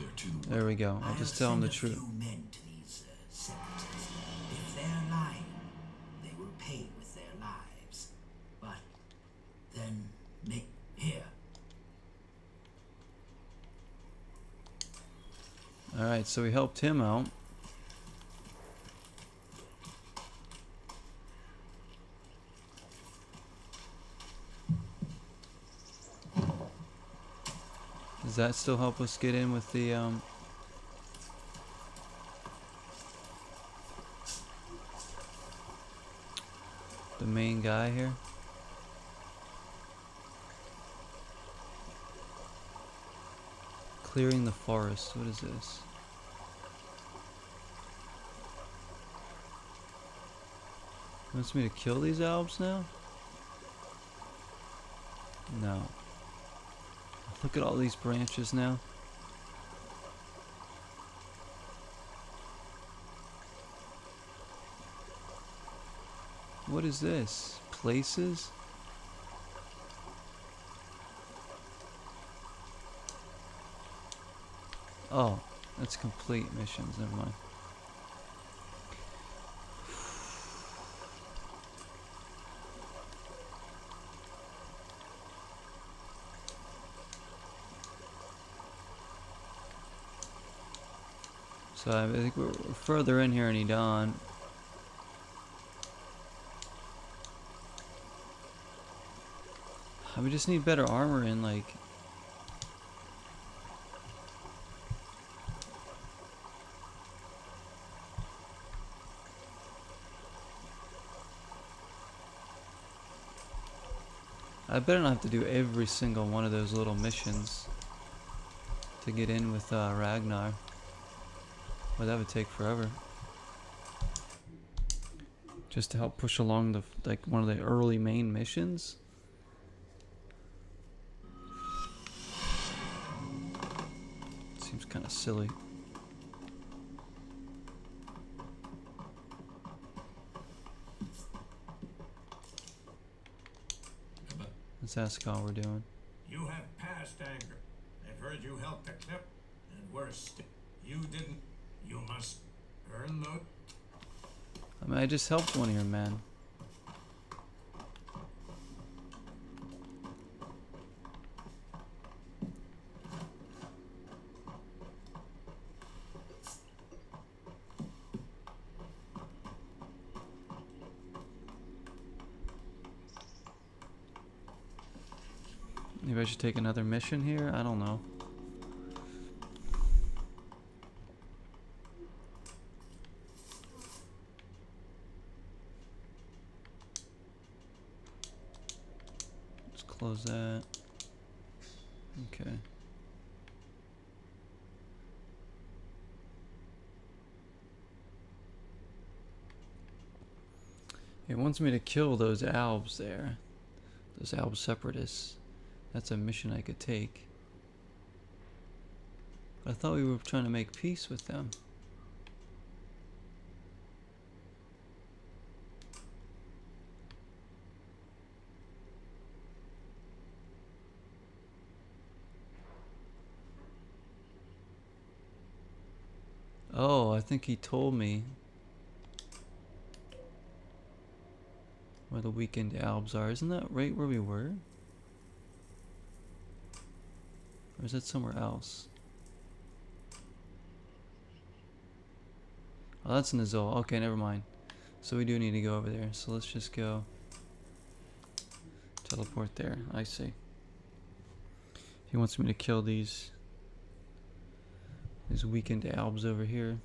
They're to the There we go. I'll just tell them the truth. Few men to these separatists. If they're lying, they will pay with their lives. But then, here. Alright, so we helped him out. Does that still help us get in with the main guy here? Clearing the forest. What is this? Wants me to kill these elves now? No. Look at all these branches now. What is this? Places? Oh, that's complete missions, never mind. So I think we're further in here in Edan. We just need better armor and like... I better not have to do every single one of those little missions to get in with Ragnar. Well, that would take forever. Just to help push along the one of the early main missions. Seems kind of silly. Let's ask how we're doing. You have passed anger. They've heard you helped the clip, and worse, you didn't. You must earn the... I mean, I just helped one of your men. Maybe I should take another mission here? I don't know. Let's close that. Okay. It wants me to kill those Albs there. Those Alb separatists. That's a mission I could take. But I thought we were trying to make peace with them. I think he told me where the weekend albs are. Isn't that right where we were? Or is that somewhere else? Oh, that's Nizol. Okay, never mind. So we do need to go over there. So let's just go teleport there. I see. He wants me to kill these weekend albs over here.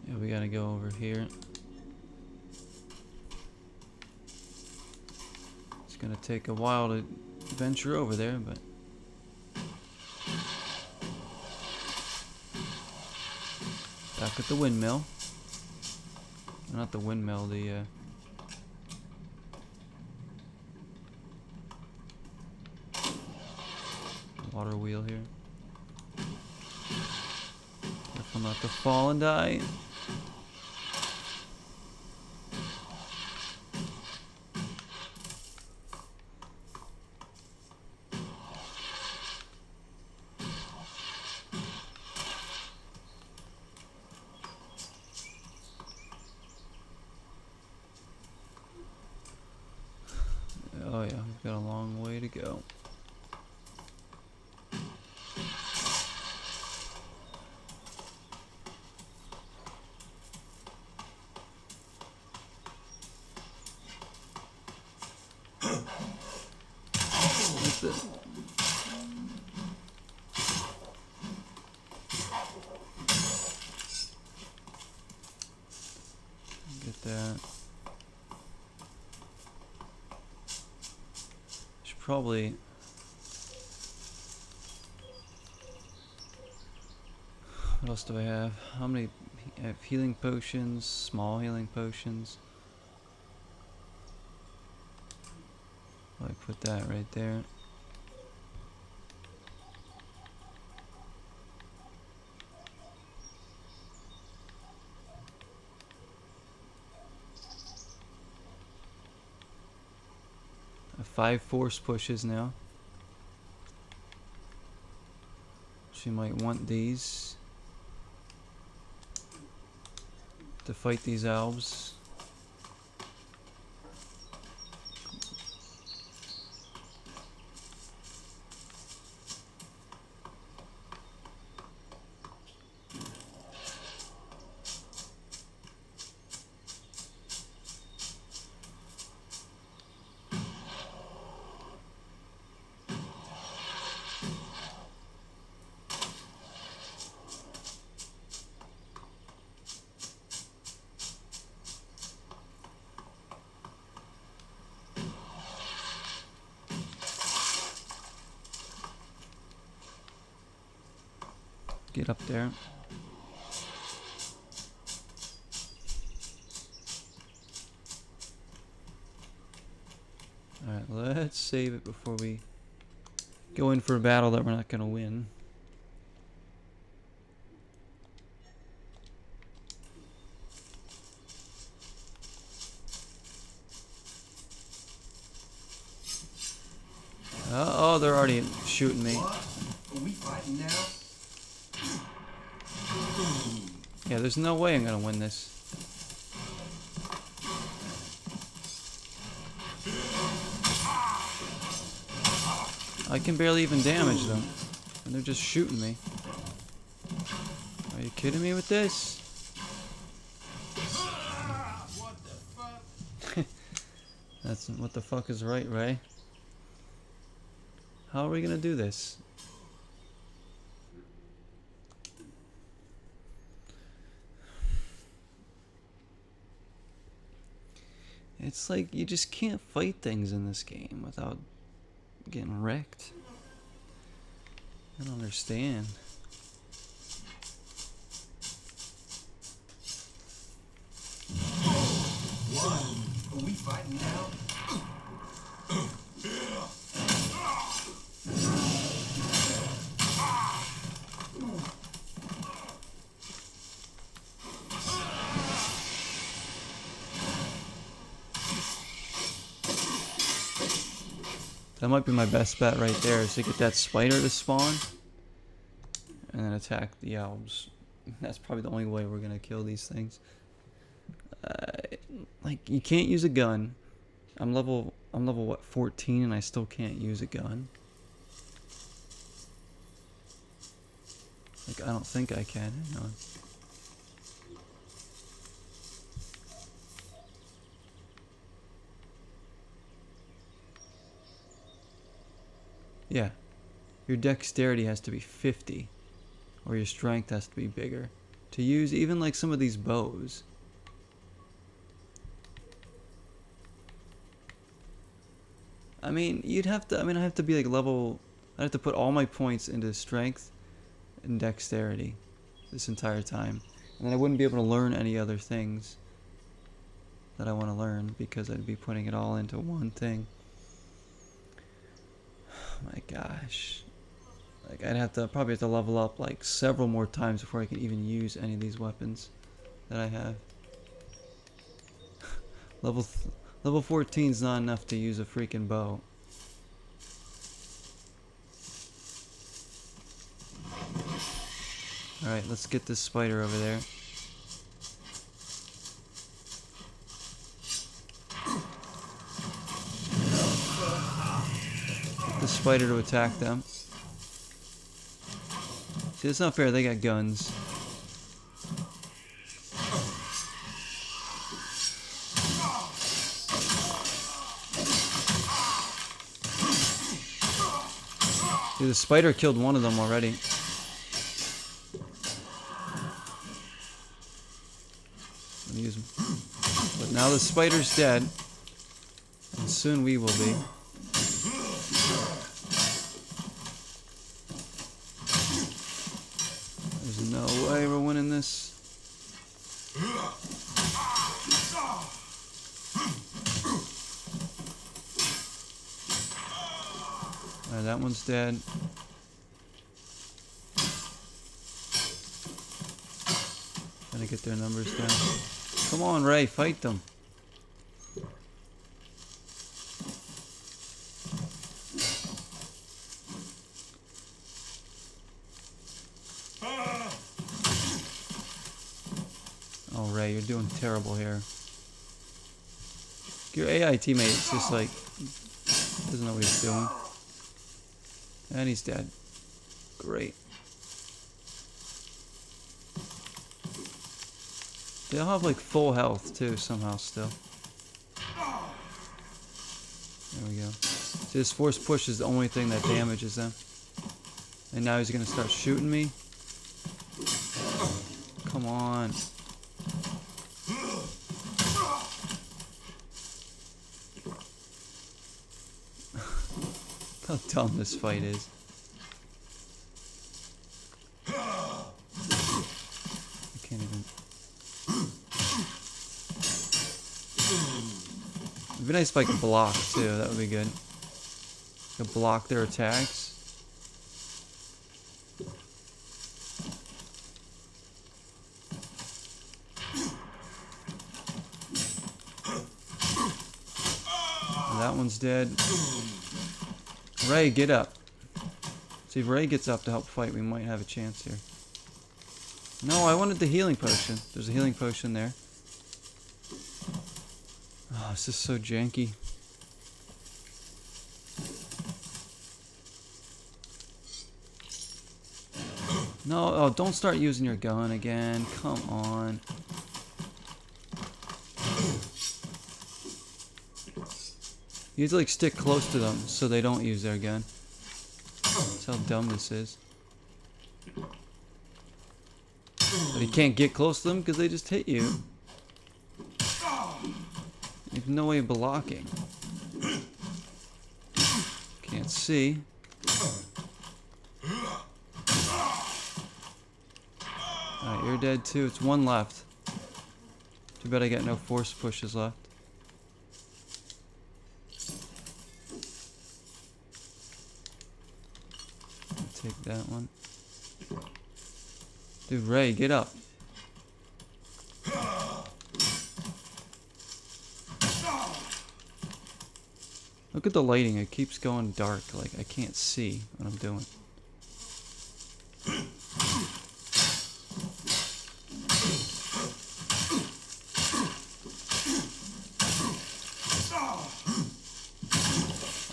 Yeah, we gotta go over here. It's gonna take a while to venture over there, but back at the windmill. Not the windmill, the water wheel here. Careful not to fall and die. Oh yeah, we've got a long way to go. What's this? Get that. Should probably what else do I have? How many? I have healing potions, small healing potions. I put that right there. I have 5 force pushes now. She might want these to fight these elves. Get up there. Alright, let's save it before we go in for a battle that we're not going to win. Oh, they're already shooting me. What? Are we fighting now? Yeah, there's no way I'm gonna win this. I can barely even damage them, and they're just shooting me. Are you kidding me with this? What the fuck? That's what the fuck is right, Ray? How are we gonna do this? It's like you just can't fight things in this game without getting wrecked. I don't understand. What? Are we fighting now? That might be my best bet right there, is to get that spider to spawn and then attack the elves. That's probably the only way we're gonna kill these things. Like, you can't use a gun. I'm level what, 14, and I still can't use a gun. Like, I don't think I can. Hang on. Yeah. Your dexterity has to be 50. Or your strength has to be bigger. To use even like some of these bows. I mean, I'd have to be like level... I'd have to put all my points into strength and dexterity this entire time. And then I wouldn't be able to learn any other things that I want to learn because I'd be putting it all into one thing. Oh my gosh. Like, probably have to level up like several more times before I can even use any of these weapons that I have. Level 14 is not enough to use a freaking bow. Alright, let's get this spider over there. Get the spider to attack them. See, it's not fair, they got guns. See, the spider killed one of them already. I'm gonna use him. But now the spider's dead. And soon we will be. There's no way we're winning this. Alright, that one's dead. Gotta get their numbers down. Come on, Ray, fight them. Oh, Ray, you're doing terrible here. Your AI teammate's just like, doesn't know what he's doing. And he's dead. Great. They all have like full health too, somehow still. There we go. See, this force push is the only thing that damages them. And now he's gonna start shooting me. Come on. How dumb this fight is. I can't even... It'd be nice if I could block too, that would be good. I could block their attacks. That one's dead. Ray, get up. See, if Ray gets up to help fight, we might have a chance here. No, I wanted the healing potion. There's a healing potion there. Oh, this is so janky. No, oh, don't start using your gun again. Come on. You have to like stick close to them so they don't use their gun. That's how dumb this is. But you can't get close to them because they just hit you. You have no way of blocking. Can't see. Alright, you're dead too. It's one left. Too bad I got no force pushes left. Take that one. Dude, Ray, get up. Look at the lighting. It keeps going dark. Like, I can't see what I'm doing.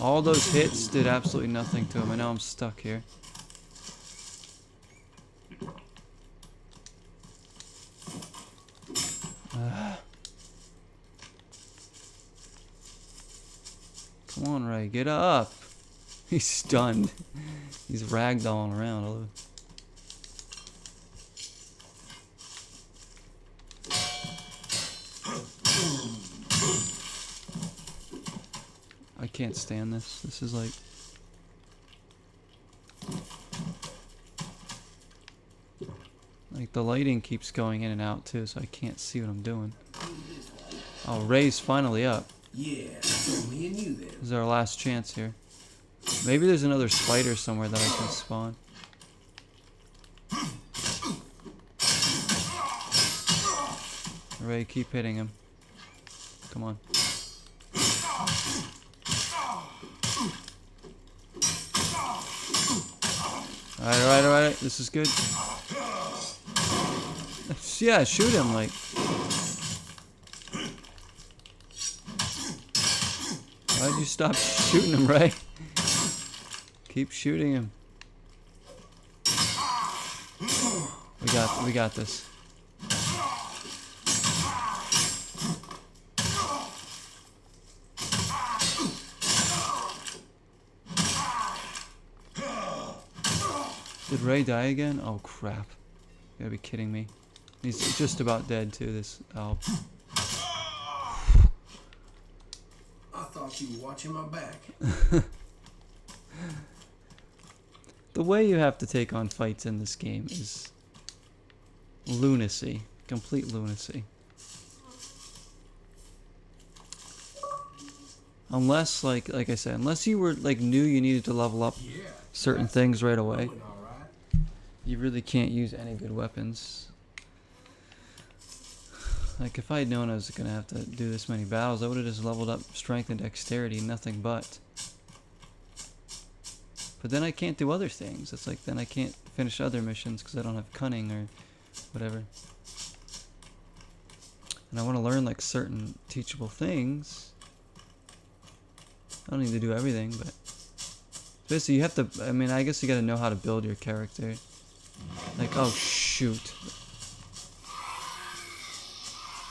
All those hits did absolutely nothing to him. I know I'm stuck here. Come on, Ray, get up. He's stunned. He's ragdolling around all over. I can't stand this. This is like... Like, the lighting keeps going in and out, too, so I can't see what I'm doing. Oh, Ray's finally up. Yeah, so me and you then. This is our last chance here. Maybe there's another spider somewhere that I can spawn. Ray, keep hitting him. Come on. Alright. This is good. Yeah, shoot him, like. Why'd you stop shooting him, Ray? Keep shooting him. We got this. Did Ray die again? Oh crap. You gotta be kidding me. He's just about dead too, this Alp. I thought you were watching my back. The way you have to take on fights in this game is lunacy. Complete lunacy. Unless, like I said, unless you were like knew you needed to level up certain things right away, you really can't use any good weapons. Like if I had known I was gonna have to do this many battles, I would have just leveled up strength and dexterity, nothing but. But then I can't do other things. It's like then I can't finish other missions because I don't have cunning or whatever. And I want to learn like certain teachable things. I don't need to do everything, but basically you have to, I mean, I guess you gotta know how to build your character. Like, oh shoot.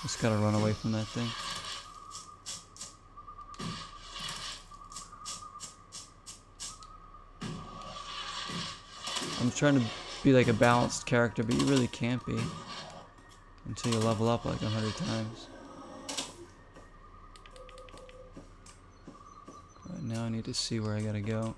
Just gotta run away from that thing. I'm trying to be like a balanced character, but you really can't be until you level up like 100 times. Right, now I need to see where I gotta go.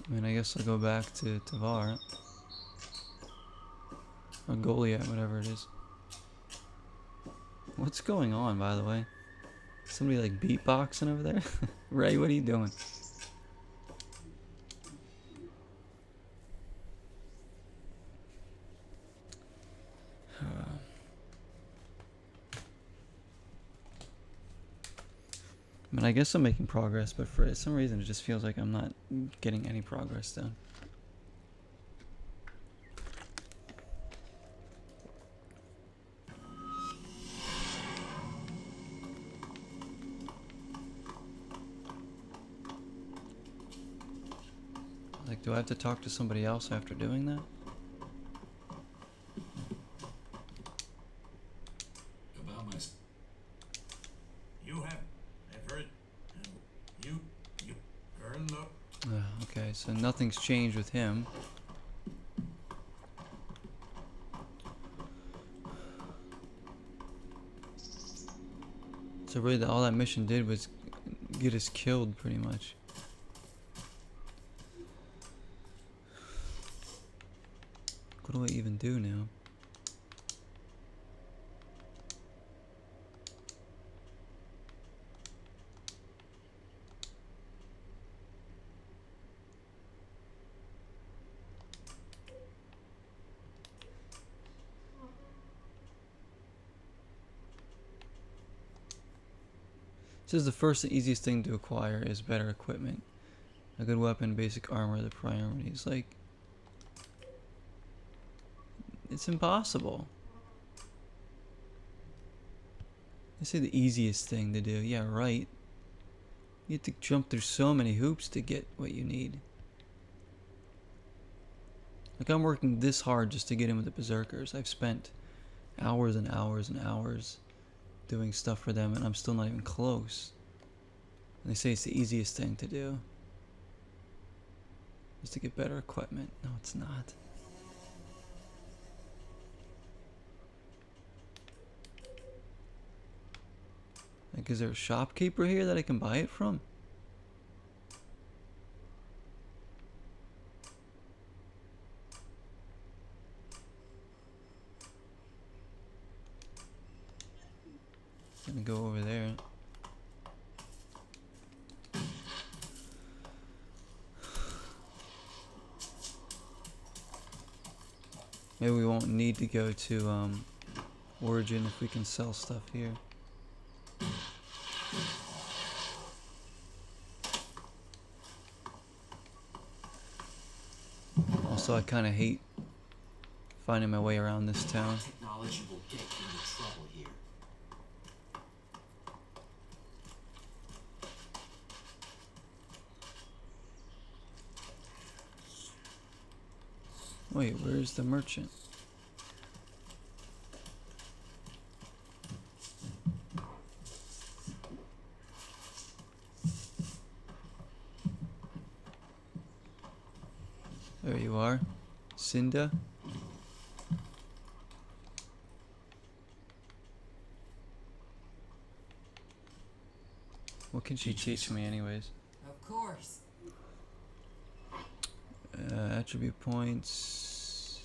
I mean, I guess I'll go back to Tavar. Or Goliet, whatever it is. What's going on, by the way? Somebody like beatboxing over there? Ray, what are you doing? I mean, I guess I'm making progress, but for some reason it just feels like I'm not getting any progress done. Like, do I have to talk to somebody else after doing that? About my... You have. I've heard. You earned the. Okay, so nothing's changed with him. So really, all that mission did was get us killed, pretty much. What do I even do now? says the first and easiest thing to acquire is better equipment. A good weapon, basic armor, are the priorities. Like, it's impossible. I say the easiest thing to do. Yeah, right. You have to jump through so many hoops to get what you need. Like, I'm working this hard just to get in with the Berserkers. I've spent hours and hours and hours doing stuff for them, and I'm still not even close. And they say it's the easiest thing to do. Is to get better equipment. No, it's not. Like, is there a shopkeeper here that I can buy it from? Gonna go over there. Maybe we won't need to go to Origin if we can sell stuff here. Also, I kind of hate finding my way around this town. Technology will get you into trouble here. Wait, where's the merchant? There you are, Cinda. What can she teach me anyways? Of course. Attribute points.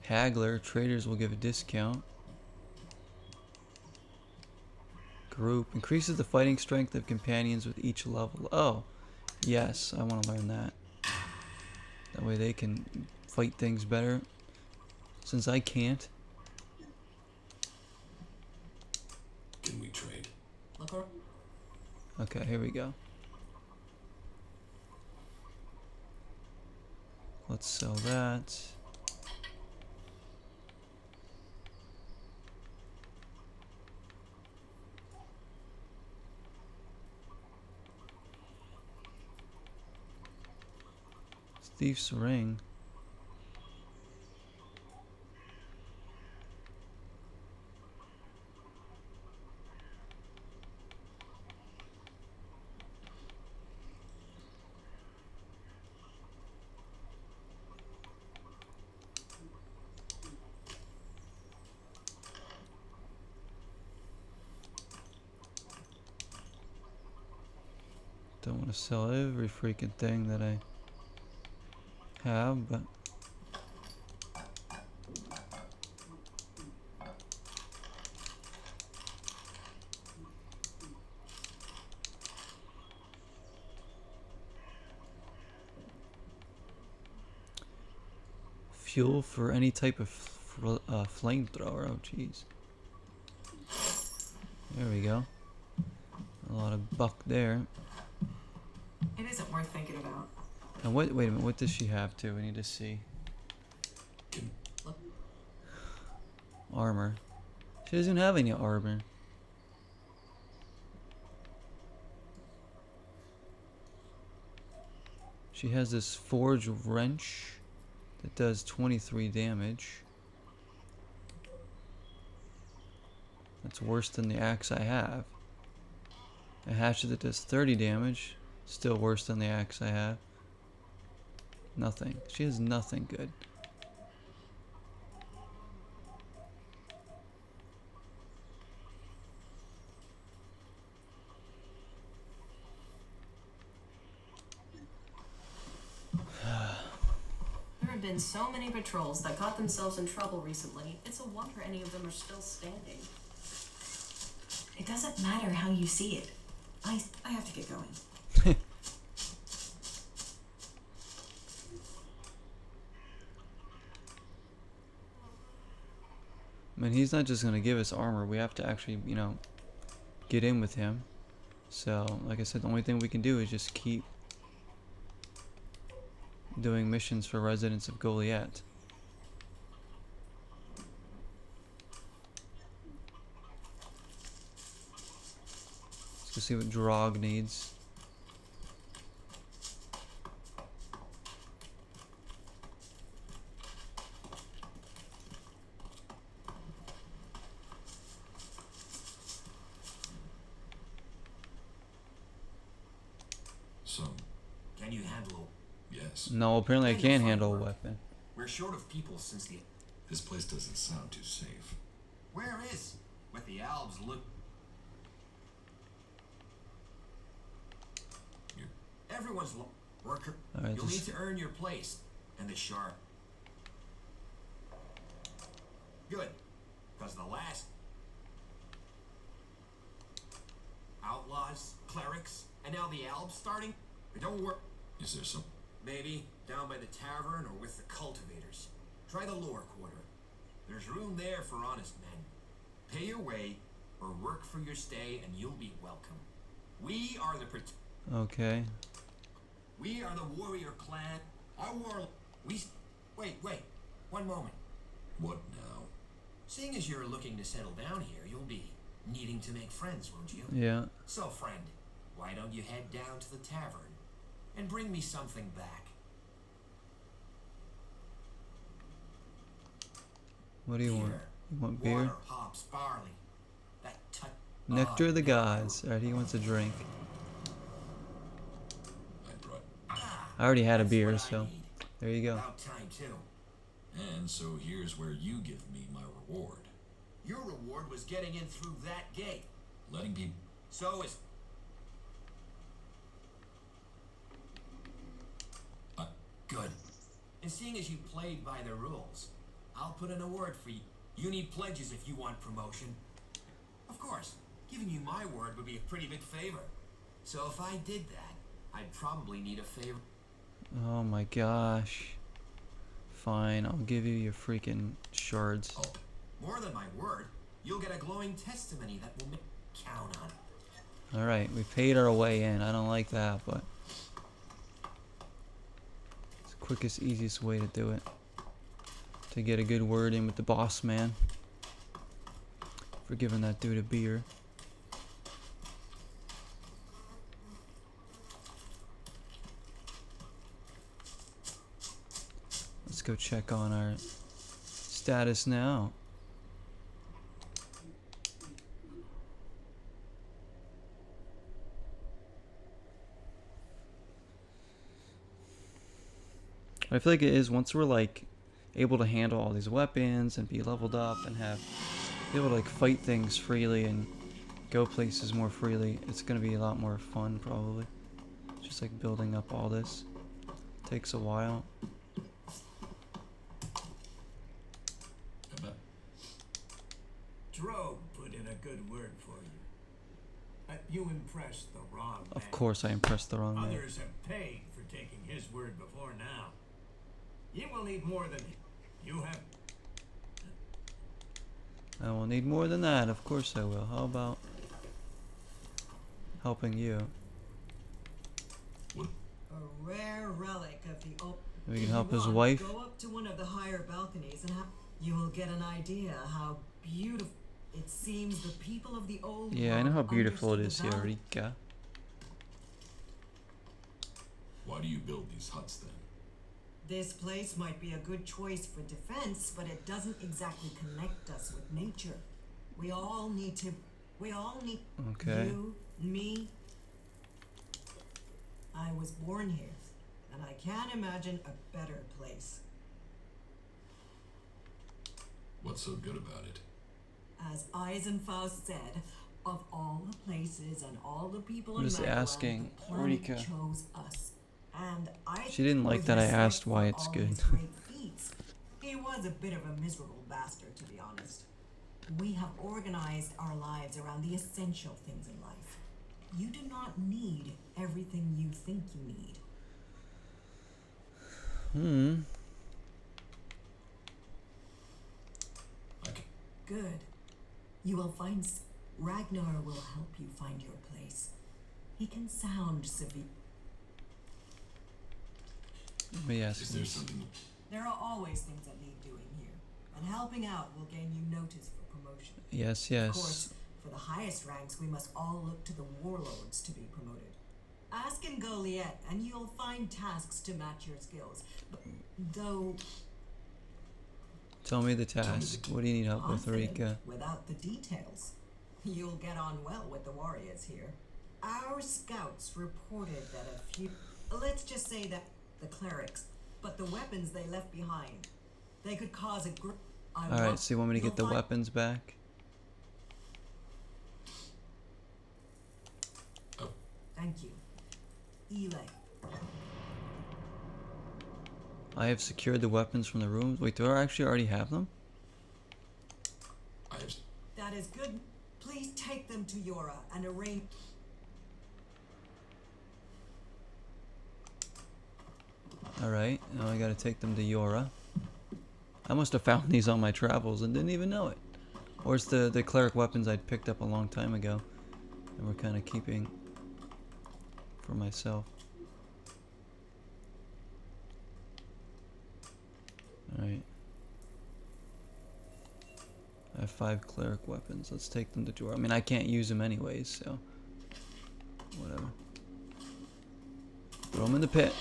Haggler. Traders will give a discount. Group. Increases the fighting strength of companions with each level. Oh, yes. I want to learn that. That way they can fight things better. Since I can't. Can we trade? Look around. Okay, here we go. Let's sell that. Thief's ring. Don't want to sell every freaking thing that I have, but fuel for any type of flamethrower. Oh, jeez. There we go. A lot of buck there. It isn't worth thinking about. And wait a minute, what does she have too? We need to see. Armor. She doesn't have any armor. She has this forge wrench that does 23 damage. That's worse than the axe I have. A hatchet that does 30 damage. Still worse than the axe I have. Nothing. She has nothing good. There have been so many patrols that got themselves in trouble recently. It's a wonder any of them are still standing. It doesn't matter how you see it. I have to get going. I mean, he's not just going to give us armor. We have to actually, you know, get in with him. So, like I said, the only thing we can do is just keep doing missions for residents of Goliet. Let's go see what Drog needs. So, Can you handle? yes. No, apparently I Kind of can't fun handle a work. weapon. We're short of people since the. This place doesn't sound too safe. Where is? With the Alps look. Everyone's worker. Alright, You'll need just to earn your place. And the sharp. Good. Because the last. Outlaws, clerics, and now the Alps starting. It don't work. Is there some? Maybe down by the tavern or with the cultivators. Try the lower quarter. There's room there for honest men. Pay your way or work for your stay and you'll be welcome. We are the okay. We are the warrior clan. Our war. Wait. 1 moment. What now? Seeing as you're looking to settle down here, you'll be needing to make friends, won't you? Yeah. So, friend, why don't you head down to the tavern and bring me something back? What do you want? You want beer? Water, hops, barley. That Nectar of the gods. Alright, he wants a drink. I brought. I already had a That's beer, what I so need. there you go. About time, too. And so here's where you give me my reward. Your reward was getting in through that gate. Letting people. So is... Good. And seeing as you played by the rules, I'll put in a word for you. You need pledges if you want promotion. Of course, giving you my word would be a pretty big favor. So if I did that, I'd probably need a favor. Oh my gosh. Fine, I'll give you your freaking shards. Oh, More than my word, you'll get a glowing testimony that will make count on. Alright, we paid our way in. I don't like that, but it's the quickest, easiest way to do it. To get a good word in with the boss man. For giving that dude a beer. Let's go check on our status now. I feel like it is once we're like able to handle all these weapons and be leveled up and be able to like fight things freely and go places more freely, it's gonna be a lot more fun probably. Just like building up all this takes a while. Drogue put in a good word for you. You impressed the wrong man. Of course I impressed the wrong man. Others have paid for taking his word before now. You will need more than you have. I will need more than that, of course I will. How about helping you? A rare relic of the old. We can help his wife. Go up to one of the higher balconies and you will get an idea how beautiful. It seems the people of the old. Yeah, I know how world beautiful it understood is the here, value. Rika. Why do you build these huts then? This place might be a good choice for defense, but it doesn't exactly connect us with nature. We all need. Okay. You, me. I was born here, and I can't imagine a better place. What's so good about it? As Eisenfaust said, of all the places and all the people I'm in just Magdalene, asking the planet Rika. chose us. And I She didn't like with that I respect asked why for it's all good. his great feats. He was a bit of a miserable bastard, to be honest. We have organized our lives around the essential things in life. You do not need everything you think you need. Okay. Good. You will find Ragnar will help you find your place. He can sound severe. Let me ask Is there you. something? There are always things that need doing here, and helping out will gain you notice for promotion. Yes, Of course, yes. for the highest ranks, we must all look to the warlords to be promoted. Ask in Goliet, and you'll find tasks to match your skills. But, though Tell me the task. What do you need help with, often, Rika? without the details, you'll get on well with the warriors here. Our scouts reported that a few, let's just say that the clerics, but the weapons they left behind, they could cause a group. Alright, so you want me to get the weapons back? Thank you. ELEX. I have secured the weapons from the rooms. Wait, do I actually already have them? That is good. Please take them to Yora and arrange. Alright, now I gotta take them to Yora. I must have found these on my travels and didn't even know it. Or it's the cleric weapons I'd picked up a long time ago and we're kind of keeping for myself. Alright. I have 5 cleric weapons. Let's take them to Yora. I mean, I can't use them anyways, so whatever. Throw them in the pit.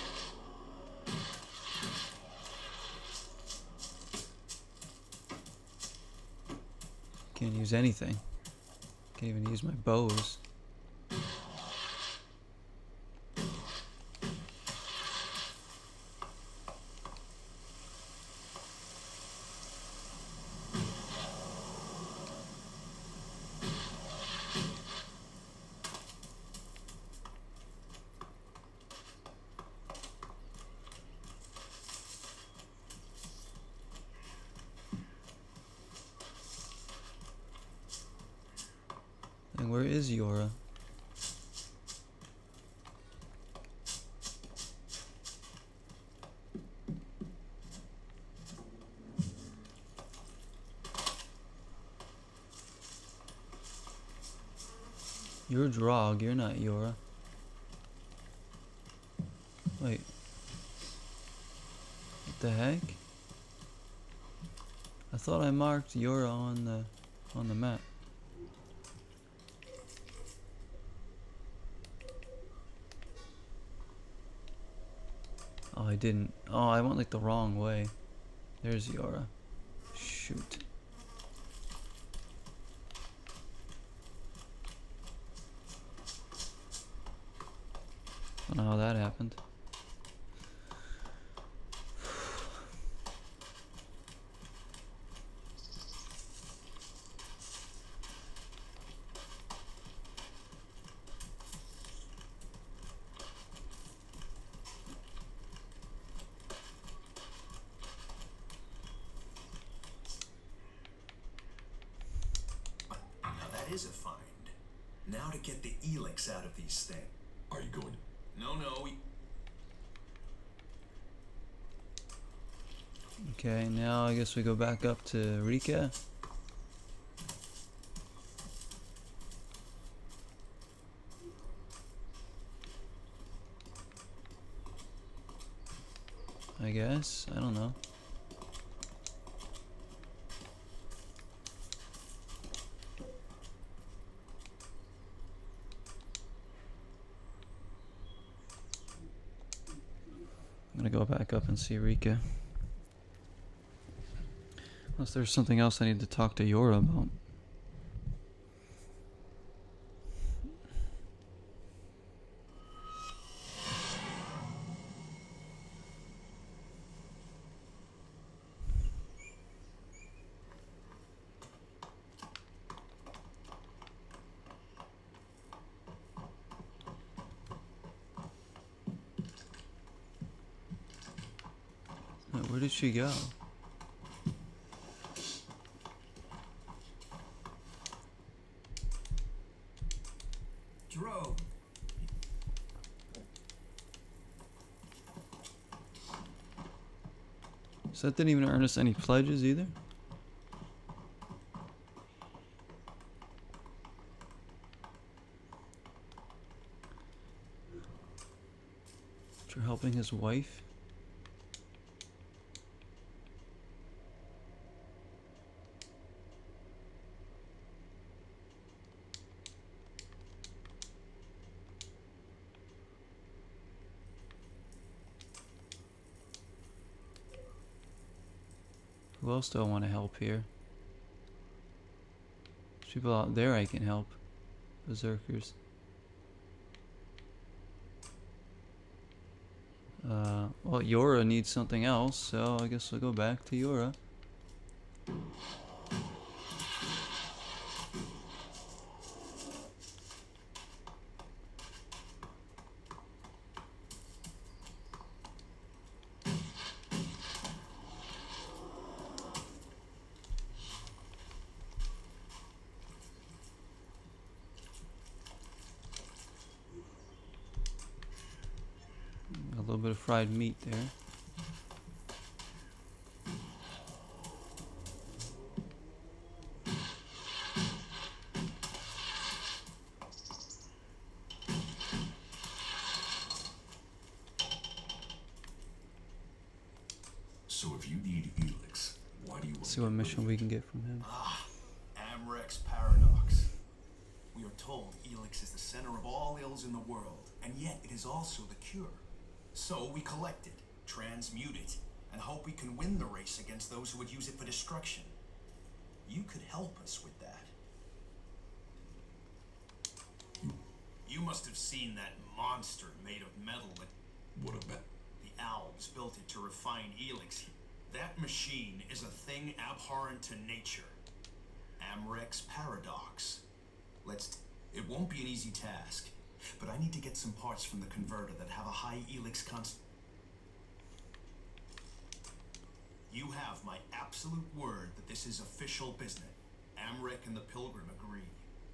Can't use anything. Can't even use my bows. And where is Yora? You're Drog, you're not Yora. Wait. What the heck? I thought I marked Yora on the map. Oh, I didn't. Oh, I went like the wrong way. There's Yora. Shoot. I don't know how that happened. That is a find. Now to get the ELEX out of these things. Are you going? No. Okay, now I guess we go back up to Rika. I guess. I don't know. I'm gonna go back up and see Rika. Unless there's something else I need to talk to Yora about. Where did she go? Drove. So that didn't even earn us any pledges either? Helping his wife? Who else do I want to help here? There's people out there I can help. Berserkers. Well, Yora needs something else, so I guess we'll go back to Yora. A little bit of fried meat there. So if you need ELEX, why do you want See what mission we can get from him. Amrex paradox. We are told ELEX is the center of all ills in the world, and yet it is also the cure. So we collect it, transmute it, and hope we can win the race against those who would use it for destruction. You could help us with that. You must have seen that monster made of metal that What about? the Alps built it to refine ELEX. That machine is a thing abhorrent to nature. Amrex paradox. It won't be an easy task, but I need to get some parts from the converter that have a high ELEX constant. You have my absolute word that this is official business. Amrek and the Pilgrim agree.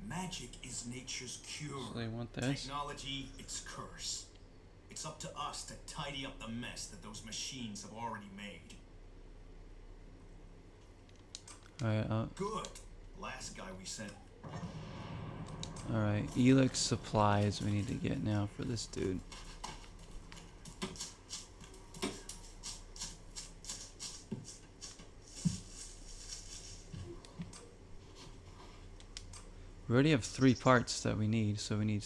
Magic is nature's cure. So they want this? Technology, its curse. It's up to us to tidy up the mess that those machines have already made. Alright, Good. Last guy we sent. alright. ELEX supplies we need to get now for this dude. We already have 3 parts that we need, so we need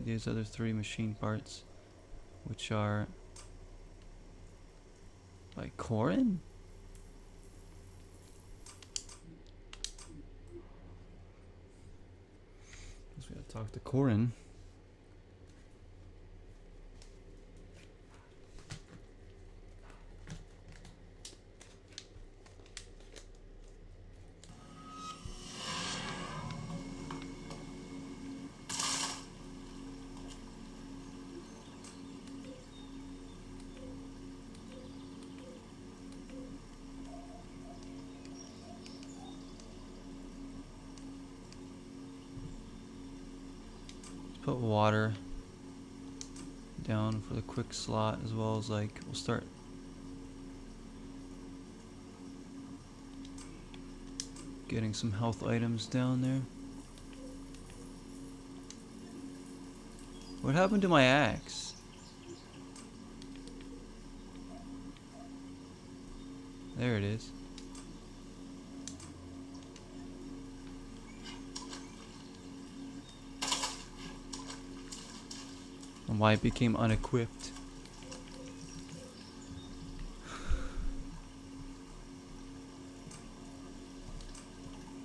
these other 3 machine parts, which are by Corin? Guess we gotta talk to Corin. Put water down for the quick slot, as well as like we'll start getting some health items down there. What happened to my axe? There it is. And why it became unequipped.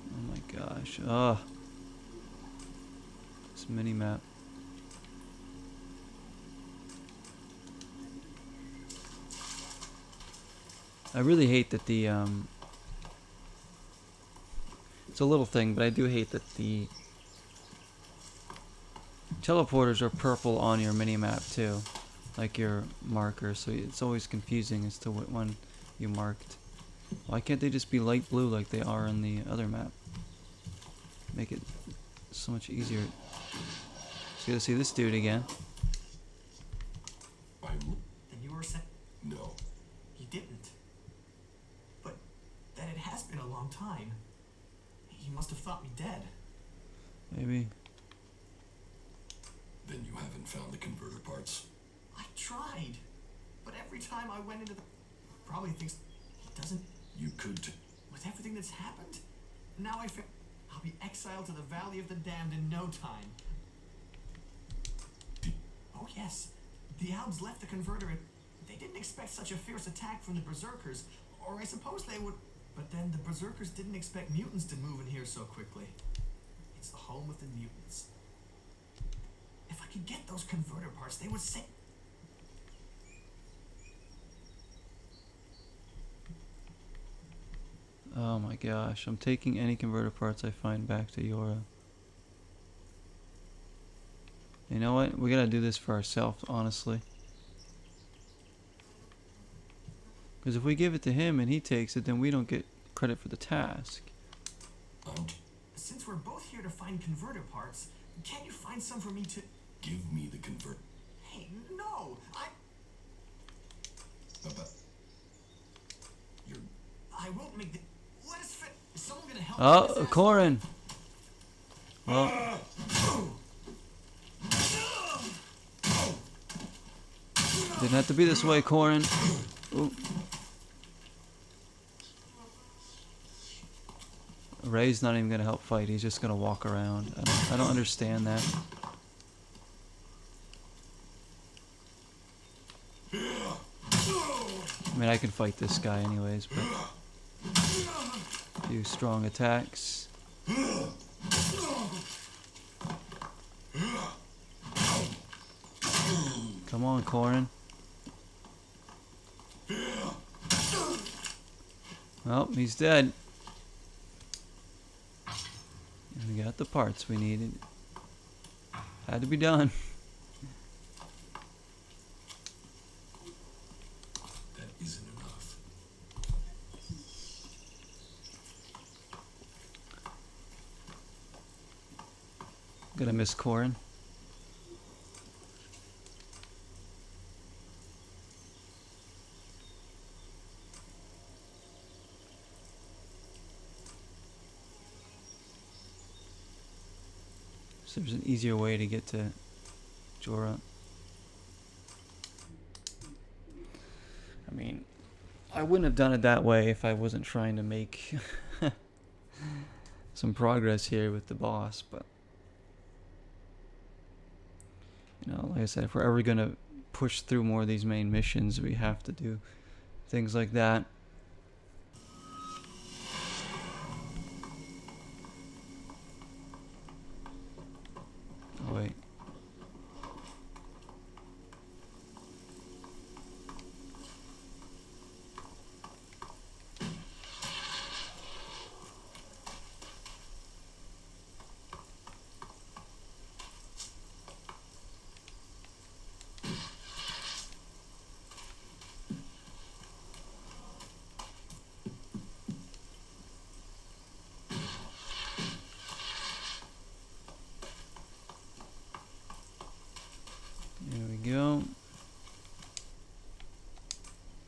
Oh my gosh. Ugh. This mini map. I really hate that the it's a little thing, but I do hate that the teleporters are purple on your mini-map too, like your marker, so it's always confusing as to what one you marked. Why can't they just be light blue like they are in the other map? Make it so much easier. Just gotta see this dude again. And you were saying No. he didn't. But that it has been a long time. He must have thought me dead. Maybe. Then you haven't found the converter parts? I tried. But every time I went into the... Probably thinks he doesn't... You could With everything that's happened, now I feel... I'll be exiled to the Valley of the Damned in no time. Oh yes, the Albs left the converter and they didn't expect such a fierce attack from the Berserkers, or I suppose they would... But then the Berserkers didn't expect mutants to move in here so quickly. It's the home of the mutants. If I could get those converter parts, they would say... Oh my gosh, I'm taking any converter parts I find back to Yora. You know what? We gotta do this for ourselves, honestly. Because if we give it to him and he takes it, then we don't get credit for the task. Since we're both here to find converter parts, can't you find some for me to... give me the convert. Hey, no! I won't make the... Let us fit... Is someone gonna help me? Oh, Corin! Well... Didn't have to be this way, Corin. Ooh. Ray's not even gonna help fight. He's just gonna walk around. I don't understand that. I mean, I can fight this guy anyways, but a few strong attacks. Come on, Corin. Oh, he's dead. And we got the parts we needed. Had to be done. That isn't enough. Gonna miss Corin. So there's an easier way to get to Jorah. I mean, I wouldn't have done it that way if I wasn't trying to make some progress here with the boss, but you know, like I said, if we're ever gonna push through more of these main missions, we have to do things like that. Oh wait. There we go.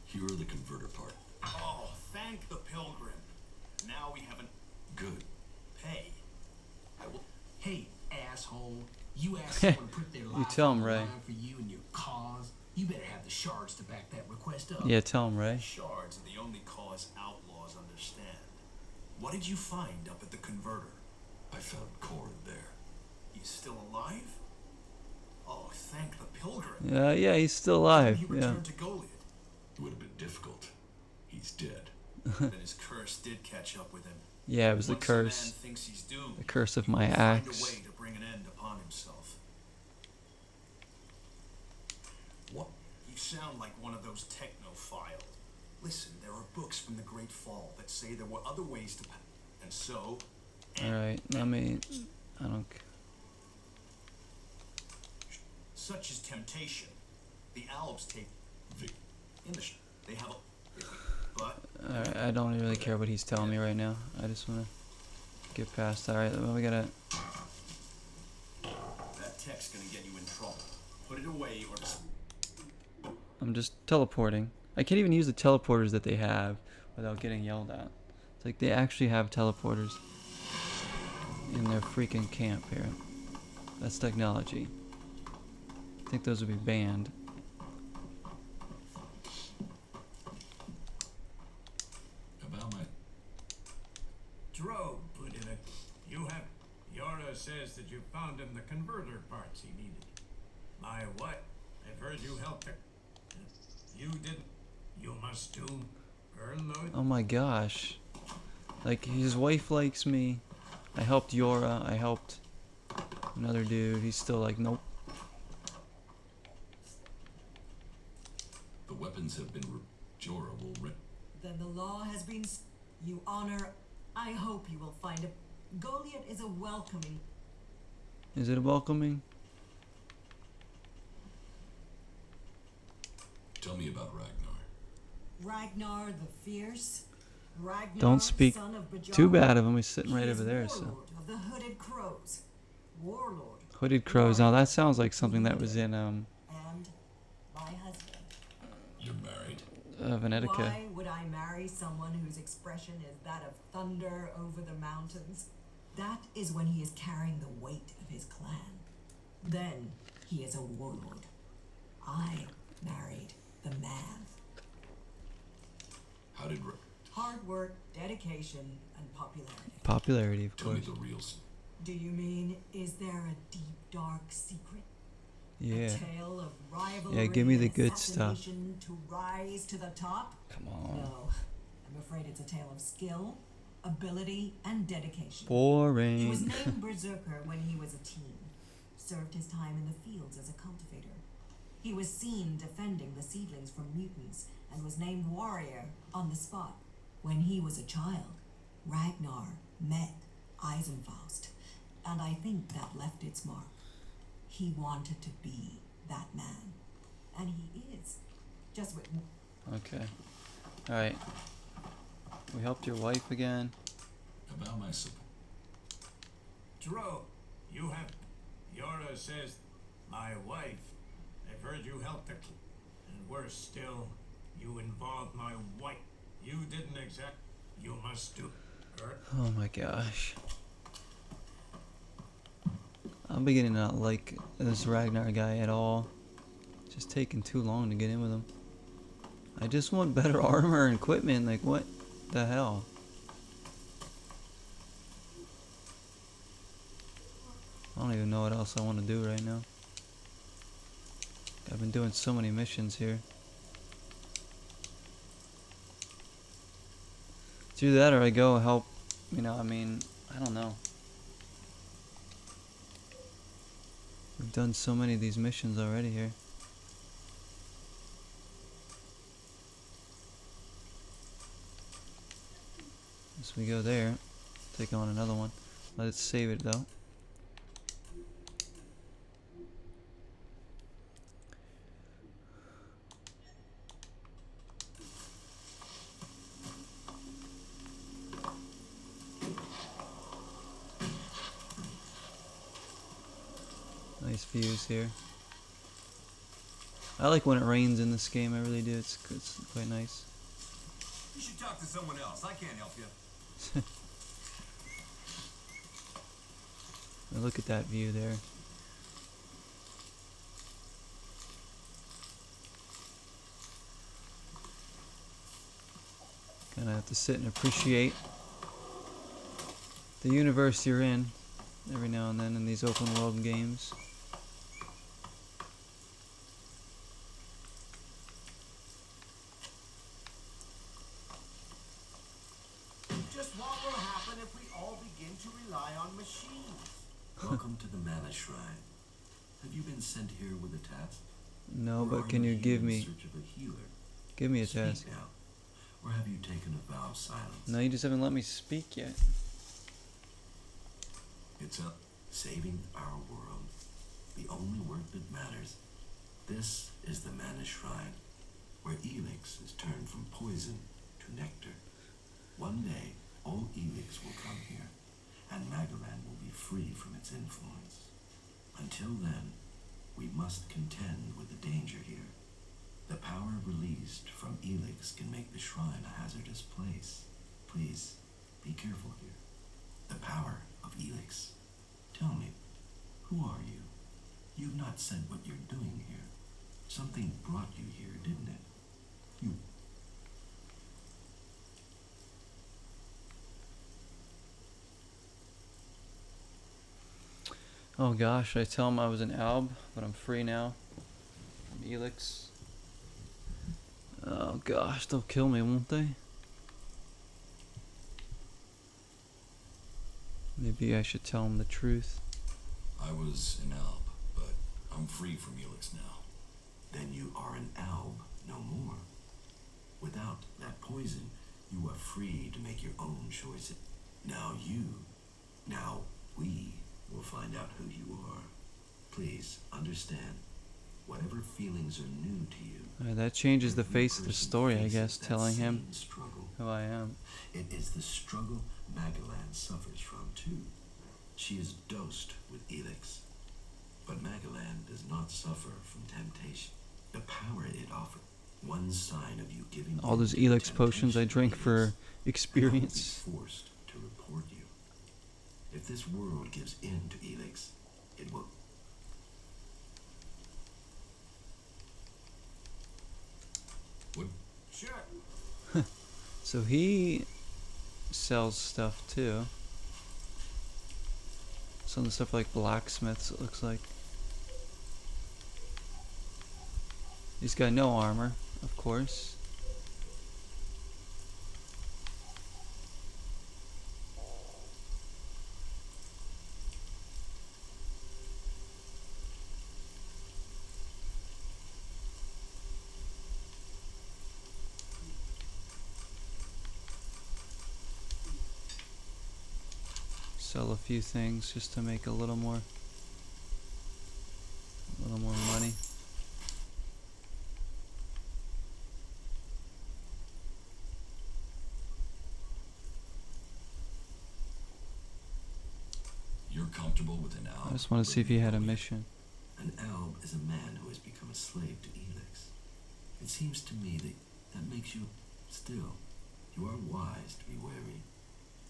Here are the converter part. Oh, thank the Pilgrim. Now we haven't... Good. Pay. I will... Hey, asshole. You asked someone to put their life tell him, on the Ray. line for you and your cause. You better have the shards to back that request up. Yeah, tell him, Ray. Shards are the only cause outlaws understand. What did you find up at the converter? I found Corin there. He's still alive? Oh, thank the Pilgrim. Yeah, he's still alive. He Yeah. returned to Goliath. It would have been difficult. He's dead. Then his curse did catch up with him. Yeah, it was the Once a curse. man thinks he's doomed, The curse of he my will find axe. a way to bring an end upon himself. What? You sound like one of those technophiles. Listen, there are books from the Great Fall that say there were other ways to and so... Alright, I don't... Such is temptation. The Albs take... In the they have a... But... Alright, I don't really care what he's telling me right now. I just want to get past. Alright, well, we gotta... That tech's gonna get you in trouble. Put it away or just... I'm just teleporting. I can't even use the teleporters that they have without getting yelled at. It's like they actually have teleporters in their freaking camp here. That's technology. I think those would be banned. Drogue put in it. You have... Yora says that you found him the converter parts he needed. My what? I've heard you helped her. You didn't. You must do. Earn those. Oh my gosh. Like, his wife likes me. I helped Yora. I helped another dude. He's still like, nope. The weapons have been Jorah will Then the law has been... You honor... I hope you will find a... Goliet is a welcoming... Is it welcoming? Tell me about Ragnar. Ragnar the Fierce. Ragnar, Don't speak son of Bajar. too bad of him. He's sitting He right is over there, so. Warlord of the Hooded Crows. Warlord. Hooded Crows. Now that sounds like something that was in And my husband. You're married. Venetica. Why would I marry someone whose expression is that of thunder over the mountains? That is when he is carrying the weight of his clan. Then he is a warlord. I married the man. How did Hard work, dedication, and popularity. Popularity, of tell me course. the real Do you mean, is there a deep, dark secret? Yeah. A tale of rivalry Yeah, give me the and good stuff. assassination to rise to the top? Come on. No, I'm afraid it's a tale of skill, ability, and dedication. He was Boring. named Berserker when he was a teen. Served his time in the fields as a cultivator. He was seen defending the seedlings from mutants and was named warrior on the spot. When he was a child, Ragnar met Eisenfaust, and I think that left its mark. He wanted to be that man, and he is. Just with... Okay. Alright. We helped your wife again. about my support? Drogue, you have... Yora says, my wife. I've heard you helped her. And worse still, you involved my wife. You didn't exact... You must do... Oh my gosh. I'm beginning to not like this Ragnar guy at all. It's just taking too long to get in with him. I just want better armor and equipment. Like, what the hell? I don't even know what else I want to do right now. I've been doing so many missions here. Do that or I go help, you know, I mean, I don't know. We've done so many of these missions already here. As we go there, take on another one. Let's save it though. Nice views here. I like when it rains in this game, I really do. It's quite nice. You should talk to someone else. I can't help you. Look at that view there. Gonna have to sit and appreciate the universe you're in every now and then in these open world games. Just what will happen if we all begin to rely on machines? Welcome to the Mana Shrine. Have you been sent here with a task? No, Or but are can you here give in me search of a healer? give me a Speak task? now. Or have you taken a vow of silence? No, you just haven't let me speak yet. It's up. Saving our world. The only work that matters. This is the Mana Shrine, where ELEX is turned from poison to nectar. One day, all ELEX will come here, and Magaran will be free from its influence. Until then, we must contend with the danger here. The power released from ELEX can make the shrine a hazardous place. Please, be careful here. The power of ELEX. Tell me, who are you? You've not said what you're doing here. Something brought you here, didn't it? Oh gosh, I tell him I was an alb, but I'm free now from ELEX. Oh gosh, they'll kill me, won't they? Maybe I should tell him the truth. I was an alb, but I'm free from ELEX now. Then you are an alb no more. Without that poison, you are free to make your own choices. Now we will find out who you are. Please understand, whatever feelings are new to you. That changes the every face of the person story, I faces guess, that telling him same struggle. who I am. It is the struggle Magellan suffers from too. She is dosed with ELEX. But Magellan does not suffer from temptation. The power it offers, one sign of you giving All those in to ELEX potions I temptation drink is, for and I will experience. be forced to report you. If this world gives in to ELEX, it will. What? Sure. So he sells stuff too. Some stuff like blacksmiths, it looks like. He's got no armor, of course. Sell a few things just to make a little more money. You're comfortable with an alb? I just want to see if he had a mission. An alb is a man who has become a slave to ELEX. It seems to me that makes you still. You are wise to be wary.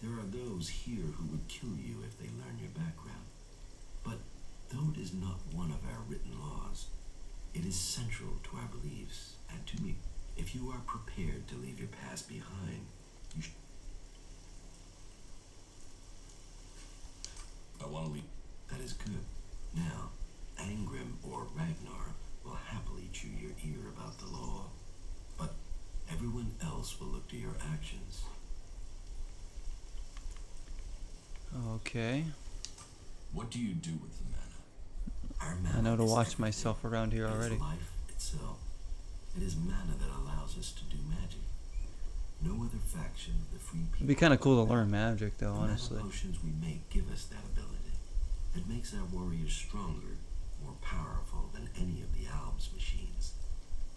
There are those here who would kill you if they learn your background. But though it is not one of our written laws, it is central to our beliefs and to me. If you are prepared to leave your past behind, you should. I want to leave. That is good. Now, Angrim or Ragnar will happily chew your ear about the law, but everyone else will look to your actions. Okay. What do you do with the mana? Our mana I know to is watch everything. myself around here It is already. life itself. It is mana that allows us to do magic. No other faction of the free people. It'd be kind of cool to learn magic, though, The honestly. mana potions we make give us that ability. It makes our warriors stronger, more powerful than any of the Alb's machines.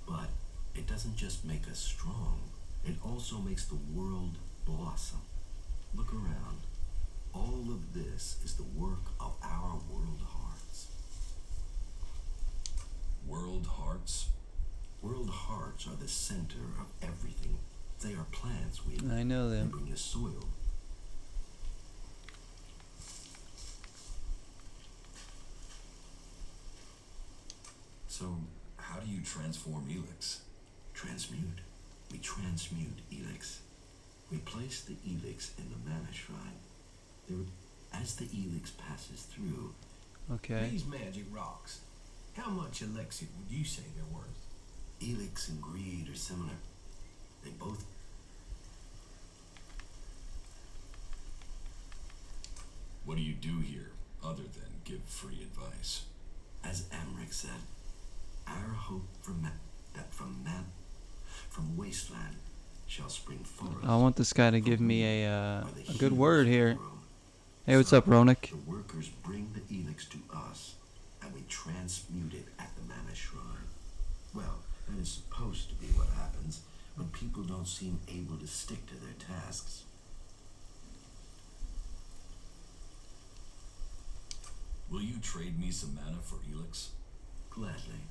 But it doesn't just make us strong, it also makes the world blossom. Look around. All of this is the work of our world hearts. World hearts? World hearts are the center of everything. They are plants we I know They them. bring us soil. So, how do you transform ELEX? Transmute. We transmute ELEX. We place the ELEX in the mana shrine. As the ELEX passes through, Okay. These magic rocks, how much elixir would you say they're worth? ELEX and greed are similar. They both. What do you do here, other than give free advice? As Amric said, our hope from wasteland shall spring forest. I want this guy to give me a Where the good heroes word here. grow. Hey, what's So, up, Ronak? The workers bring the ELEX to us, and we transmute it at the mana shrine. Well, that is supposed to be what happens, but people don't seem able to stick to their tasks. Will you trade me some mana for ELEX? Gladly.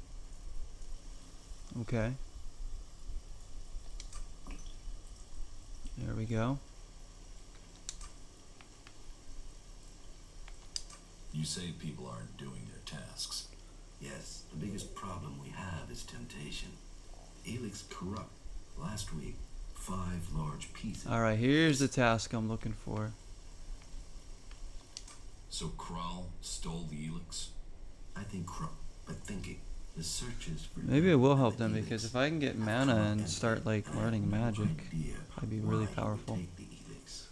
Okay. There we go. You say people aren't doing their tasks. Yes, the biggest problem we have is temptation. ELEX corrupt. Last week, 5 large pieces. Alright, here's the task I'm looking for. So Kral stole the ELEX? I think but thinking the searches for Maybe it will help the them ELEX because if I can get have mana come and and start like I have learning no magic, idea I'd be why really he would powerful. take the ELEX.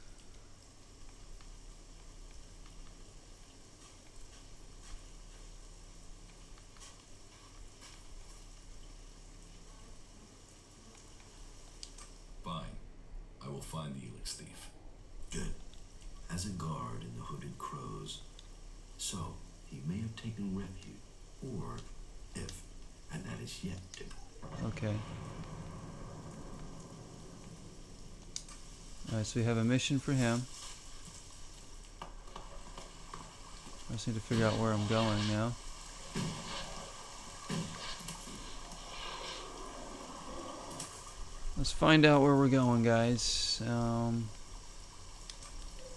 Fine. I will find the ELEX thief. Good. As a guard in the Hooded Crows. So, he may have taken refuge, or if, and that is yet to be. Okay. Alright, so we have a mission for him. I just need to figure out where I'm going now. Let's find out where we're going, guys.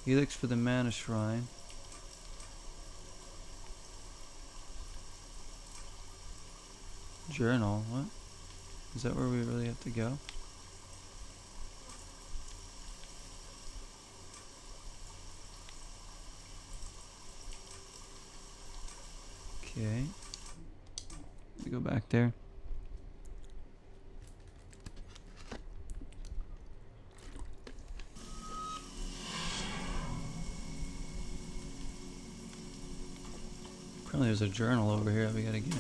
Helix for the Mana Shrine. Journal, what? Is that where we really have to go? Okay. We go back there. Apparently there's a journal over here that we gotta get.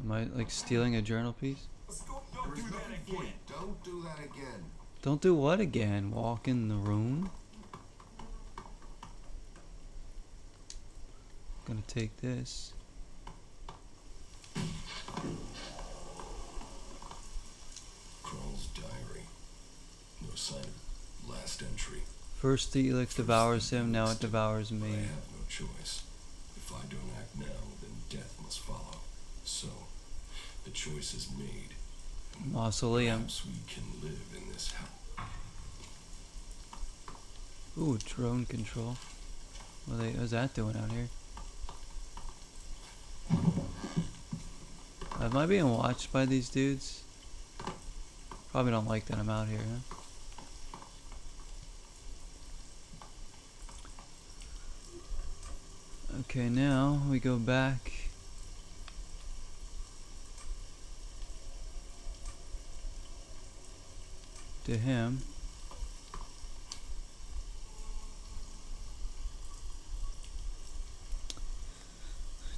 Am I like stealing a journal piece? Don't do that again. Don't do that again. Don't do what again? Walk in the room? Gonna take this. Kral's diary. No sign of last entry. First the Elix devours him, now it devours I me. have no choice. If I don't act now, then death must follow. So, the choice is made. Mausoleum. Perhaps we can live in this house. Ooh, drone control. What's that doing out here? Am I being watched by these dudes? Probably don't like that I'm out here, huh? Okay, now we go back. To him.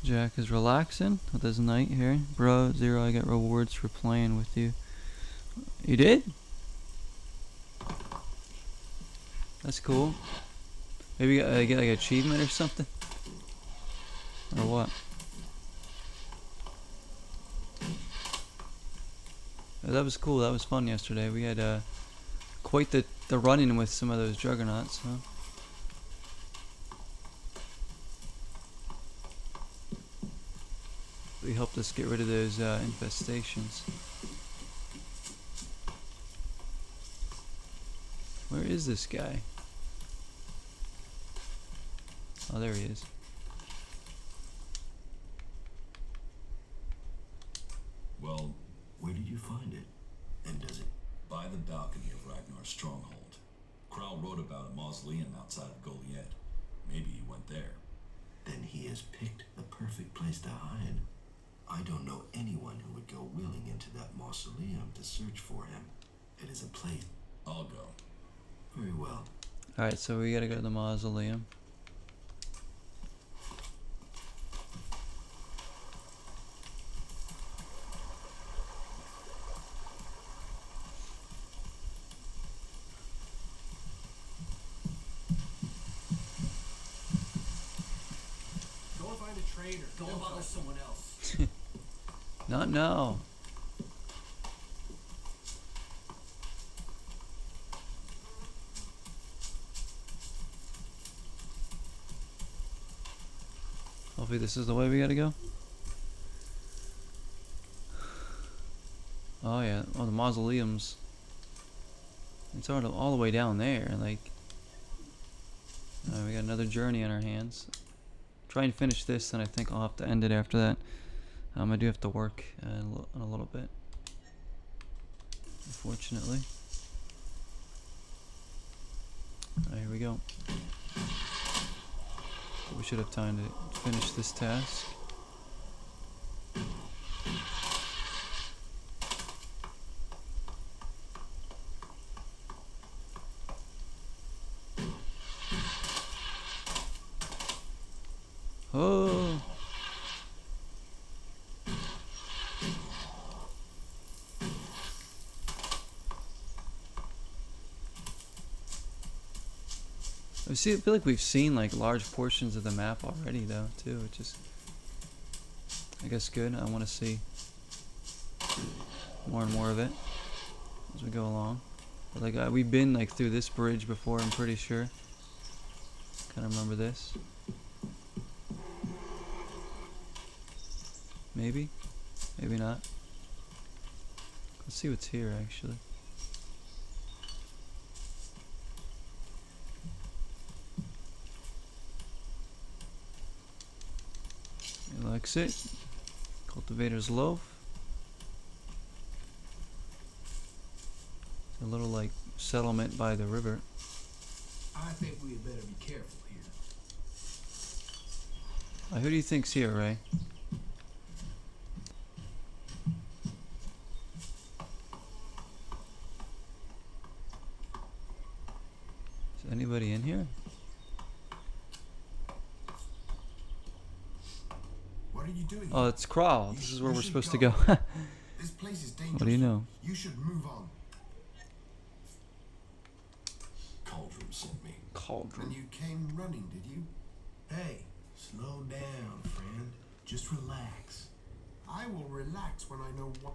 Jack is relaxing with his knight here. Bro, Zero, I got rewards for playing with you. You did? That's cool. Maybe I get like an achievement or something? Or what? Oh, that was cool. That was fun yesterday. We had quite the run-in with some of those juggernauts, huh? They helped us get rid of those infestations. Where is this guy? Oh, there he is. Well, Where did you find it? And does it? by the balcony of Ragnar's stronghold. Kral wrote about a mausoleum outside of Goliet. Maybe he went there. Then he has picked the perfect place to hide. I don't know anyone who would go willing into that mausoleum to search for him. It is a place. I'll go. Very well. Alright, so we gotta go to the mausoleum. Go and find a trader. Go and bother someone else. Not now. Hopefully this is the way we gotta go. Oh yeah, oh the mausoleums. It's all the way down there, like. We got another journey on our hands. try and finish this, and I think I'll have to end it after that. I do have to work in a little bit, unfortunately. Alright, here we go. We should have time to finish this task. Oh! I feel like we've seen like large portions of the map already though too, which is I guess good. I want to see more and more of it as we go along. But, like we've been like through this bridge before, I'm pretty sure. Kind of remember this. Maybe, maybe not. Let's see what's here actually. ELEX it. Cultivator's loaf. A little like settlement by the river. I think we had better be careful here. Who do you think's here, Ray? Is anybody in here? What are you doing? Oh, it's Crawl. This is where we're supposed to go. This place is dangerous. What do you know? You should move on. Cauldron sent me. Cauldron. And you came running, did you? Hey, slow down, friend. Just relax. I will relax when I know what.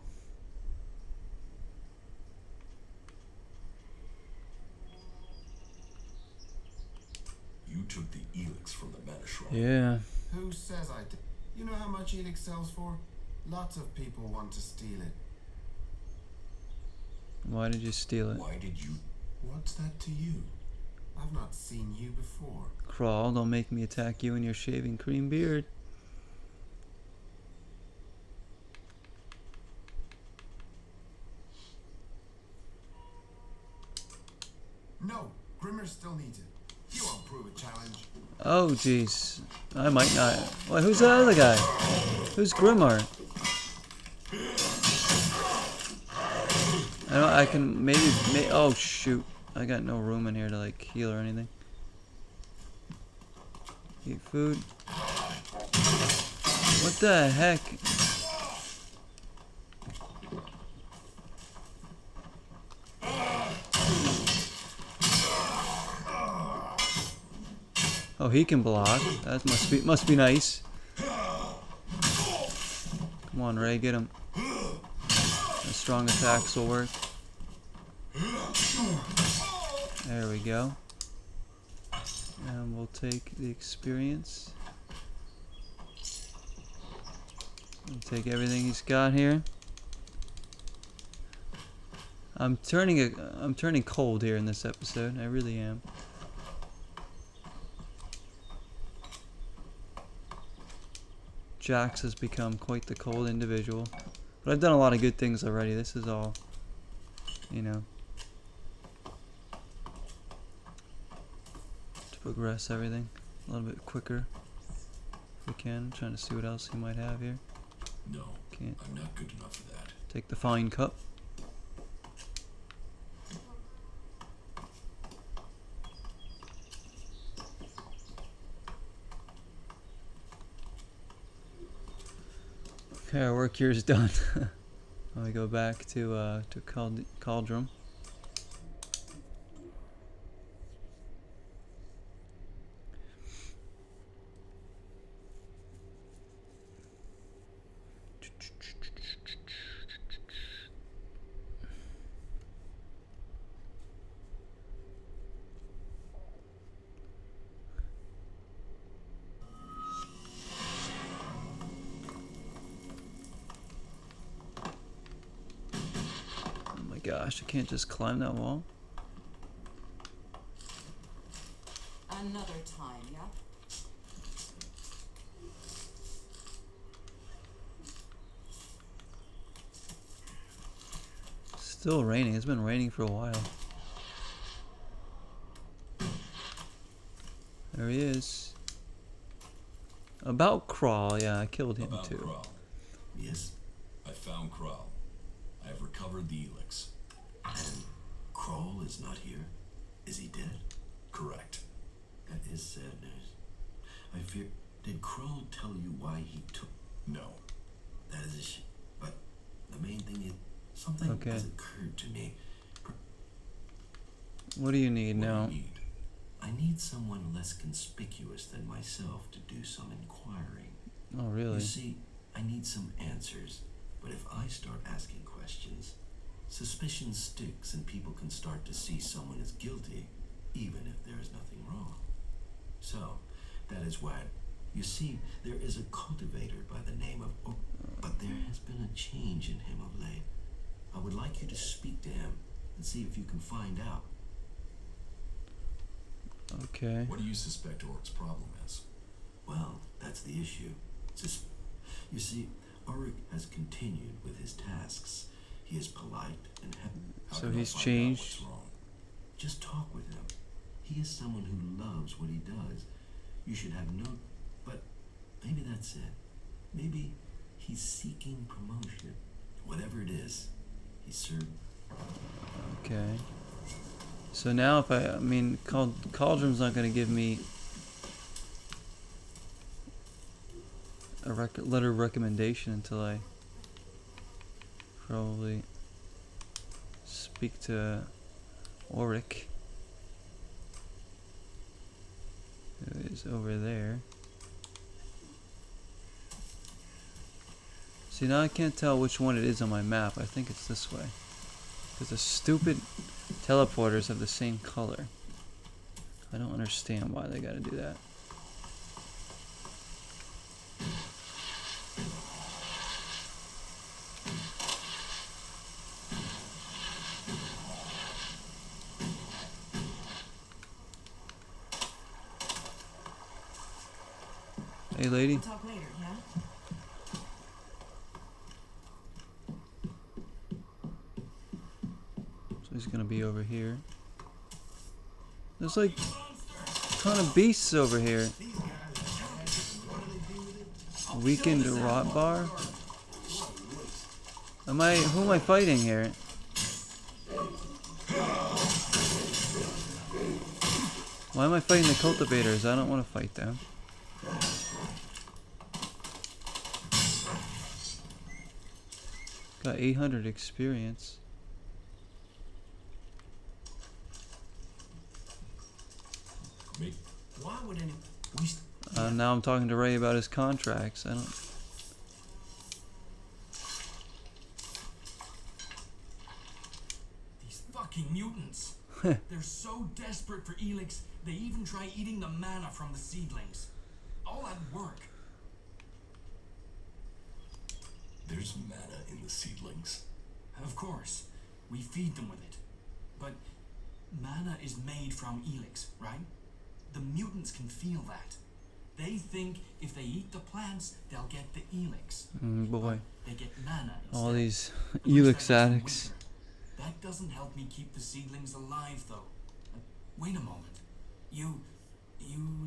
You took the ELEX from the mana shrine. Yeah. Who says I did? You know how much ELEX sells for? Lots of people want to steal it. Why did you steal it? Why did you? What's that to you? I've not seen you before. Crawl, don't make me attack you and your shaving cream beard. No, Grimmer still needs it. You won't prove a challenge. Oh, jeez. I might not. Well, who's the other guy? Who's Grimmar? I can maybe. Oh, shoot. I got no room in here to, like, heal or anything. Eat food. What the heck? Oh, he can block. That must be nice. Come on, Ray, get him. The strong attacks will work. There we go. And we'll take the experience. We'll take everything he's got here. I'm turning cold here in this episode. I really am. Jax has become quite the cold individual. But I've done a lot of good things already. This is all, you know, to progress everything a little bit quicker if we can. I'm trying to see what else he might have here. No, Can't. I'm not good enough for that. Take the fine cup. Okay, our work here is done. We go back to Cauldron. Gosh, I can't just climb that wall. Another time, yeah? Still raining. It's been raining for a while. There he is. About Crawl, yeah, I killed him About too. Kral. Yes? I found Kral. I have recovered the ELEX. And Kroll is not here? Is he dead? Correct. That is sad news. I fear... Did Kroll tell you why he took... No. That is a shame. But the main thing is... Something Okay. has occurred to me. What do you need What now? do you need? I need someone less conspicuous than myself to do some inquiring. Oh, really? You see, I need some answers. But if I start asking questions, suspicion sticks and people can start to see someone as guilty, even if there is nothing wrong. So, that is why... You see, there is a cultivator by the name of... Oh, but there has been a change in him of late. I would like you to speak to him and see if you can find out. Okay. What do you suspect Oric's problem is? Well, that's the issue. You see, Ulrich has continued with his tasks. He is polite and How So can I he's find out changed? what's wrong? Just talk with him. He is someone who loves what he does. You should have no... But maybe that's it. Maybe he's seeking promotion. Whatever it is, he's served. Okay. So now if I mean, Cauldron's not going to give me a letter of recommendation until I probably speak to Ulrich, who is over there. See, now I can't tell which one it is on my map. I think it's this way. Because the stupid teleporters have the same color. I don't understand why they gotta do that. Hey, lady. We'll talk later, yeah? So he's gonna be over here. There's like a ton of beasts over here. Weakened rot bar. Who am I fighting here? Why am I fighting the cultivators? I don't want to fight them. Got 800 experience. Me? Why would any... Now I'm talking to Ray about his contracts. I don't. These fucking mutants. They're so desperate for ELEX, they even try eating the mana from the seedlings. All that work. There's mana in the seedlings. Of course, we feed them with it. But mana is made from ELEX, right? The mutants can feel that. They think if they eat the plants, they'll get the ELEX. Boy. They get mana instead. All these At least ELEX that makes them addicts. weaker. That doesn't help me keep the seedlings alive, though. Wait a moment. You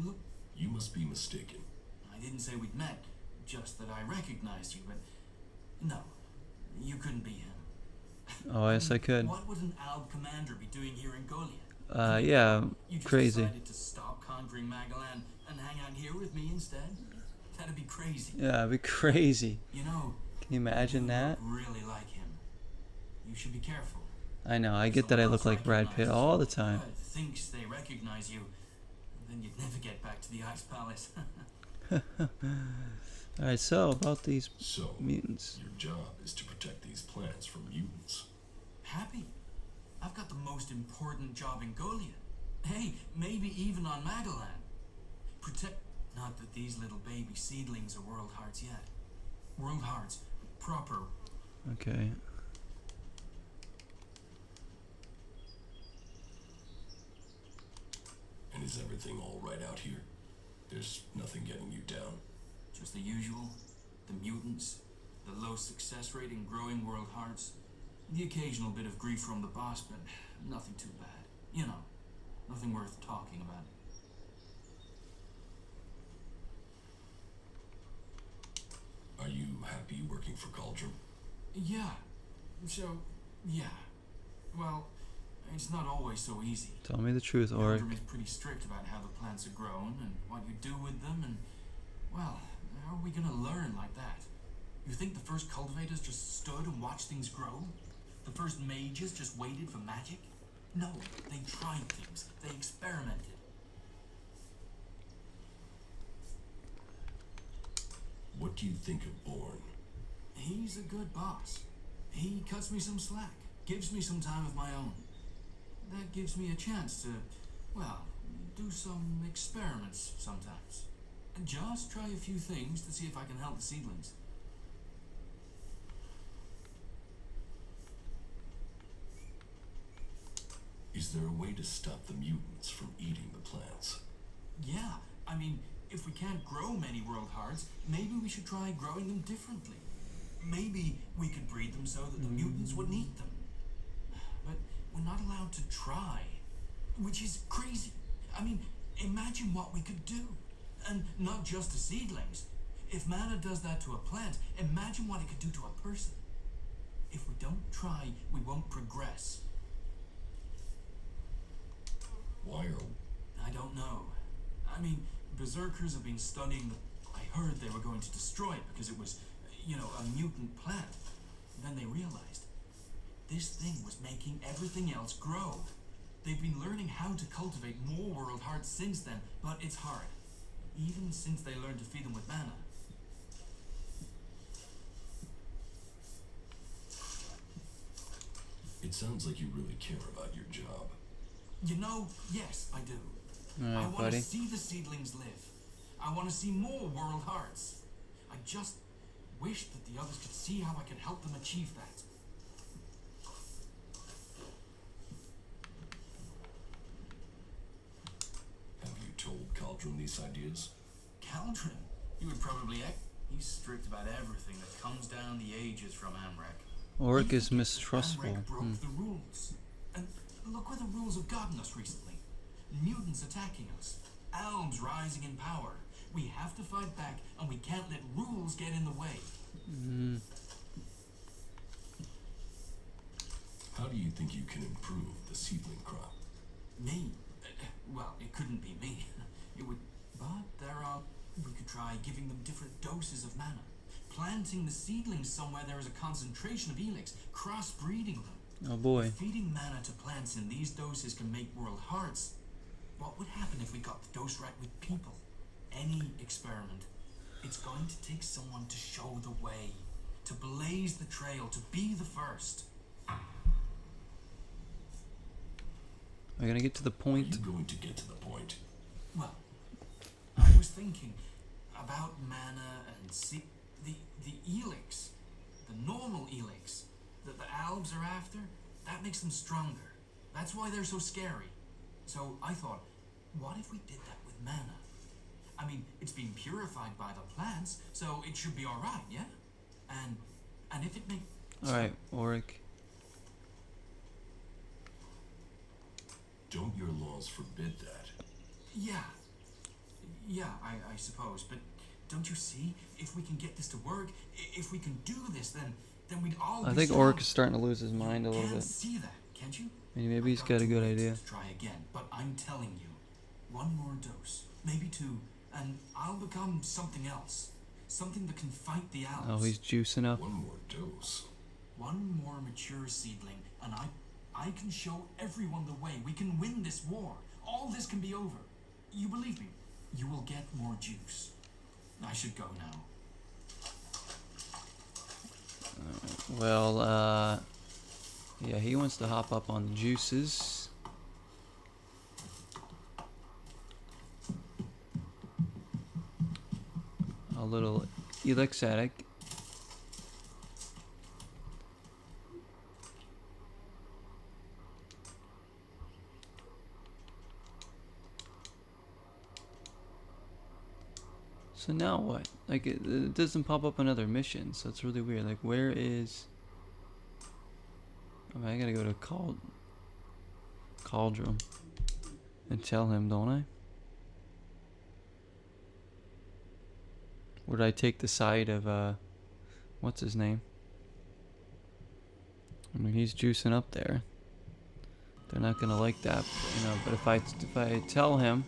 look... You must be mistaken. I didn't say we'd met, just that I recognized you, but... No, you couldn't be him. Oh, yes, I could. What would an Alb commander be doing here in Goliet? Yeah, You just crazy. decided to stop conquering Magalan and hang out here with me instead? That'd be crazy. Yeah, it'd be crazy. You know, Can you imagine you that? look really like him. You should be careful. I know, I get that I look like Brad Pitt all the time. Thinks they recognize you, and then you'd never get back to the Ice Palace. Alright, so about these So, mutants. your job is to protect these plants from mutants. Happy. I've got the most important job in Goliet. Hey, maybe even on Magalan. Protect... Not that these little baby seedlings are world hearts yet. World hearts. Proper. Okay. And is everything all right out here? There's nothing getting you down. Just the usual. The mutants. The low success rate in growing world hearts. The occasional bit of grief from the boss, but nothing too bad. You know, nothing worth talking about. Are you happy working for Cauldron? Yeah. So, yeah. Well, it's not always so easy. Tell me the truth, Auric. Cauldron is pretty strict about how the plants are grown and what you do with them, and, well, how are we gonna learn like that? You think the first cultivators just stood and watched things grow? The first mages just waited for magic? No, they tried things. They experimented. What do you think of Bourne? He's a good boss. He cuts me some slack, gives me some time of my own. That gives me a chance to, well, do some experiments sometimes. And just try a few things to see if I can help the seedlings. Is there a way to stop the mutants from eating the plants? Yeah, I mean, if we can't grow many world hearts, maybe we should try growing them differently. Maybe we could breed them so that the mutants wouldn't eat them. But we're not allowed to try, which is crazy. I mean, imagine what we could do. And not just to seedlings. If mana does that to a plant, imagine what it could do to a person. If we don't try, we won't progress. Why are... I don't know. I mean, berserkers have been studying I heard they were going to destroy it because it was, you know, a mutant plant. Then they realized this thing was making everything else grow. They've been learning how to cultivate more world hearts since then, but it's hard. Even since they learned to feed them with mana. It sounds like you really care about your job. You know, yes, I do. Alright, I want buddy. to see the seedlings live. I want to see more world hearts. I just wish that the others could see how I can help them achieve that. Have you told Cauldron these ideas? Cauldron? You would probably He's strict about everything that comes down the ages from Amrek. Auric He is forgets that mistrustful. Amrek broke the rules. And look where the rules have gotten us recently. Mutants attacking us. Elves rising in power. We have to fight back, and we can't let rules get in the way. How do you think you can improve the seedling crop? Me? Well, it couldn't be me. It would... But we could try giving them different doses of mana. Planting the seedlings somewhere there is a concentration of ELEX. Cross-breeding them. Oh boy. Feeding mana to plants in these doses can make world hearts. What would happen if we got the dose right with people? Any experiment. It's going to take someone to show the way. To blaze the trail. To be the first. Are you gonna get to the Are point? you going to get to the point? Well, I was thinking about mana and the ELEX, the normal ELEX that the Albs are after, that makes them stronger. That's why they're so scary. So I thought, what if we did that with mana? I mean, it's been purified by the plants, so it should be alright, yeah? And if it makes... Alright, Auric. Don't your laws forbid that? Yeah, I suppose, but don't you see? If we can get this to work, if we can do this, then we'd all I be think strong. Auric is starting to lose his mind a little Can't bit. see that, can't you? Maybe he's got a good idea. Let's try again, but I'm telling you, one more dose, maybe two, and I'll become something else. Something that can fight the Alps. Oh, he's juicing up. One more dose. One more mature seedling, and I can show everyone the way. We can win this war. All this can be over. You believe me? You will get more juice. I should go now. Well, yeah, he wants to hop up on the juices. A little ELEX addict. So now what? Like, it doesn't pop up another mission, so it's really weird. Like, where is... I gotta go to Cauldron and tell him, don't I? Or did I take the side of, what's his name? I mean, he's juicing up there. They're not gonna like that, you know. But if I tell him,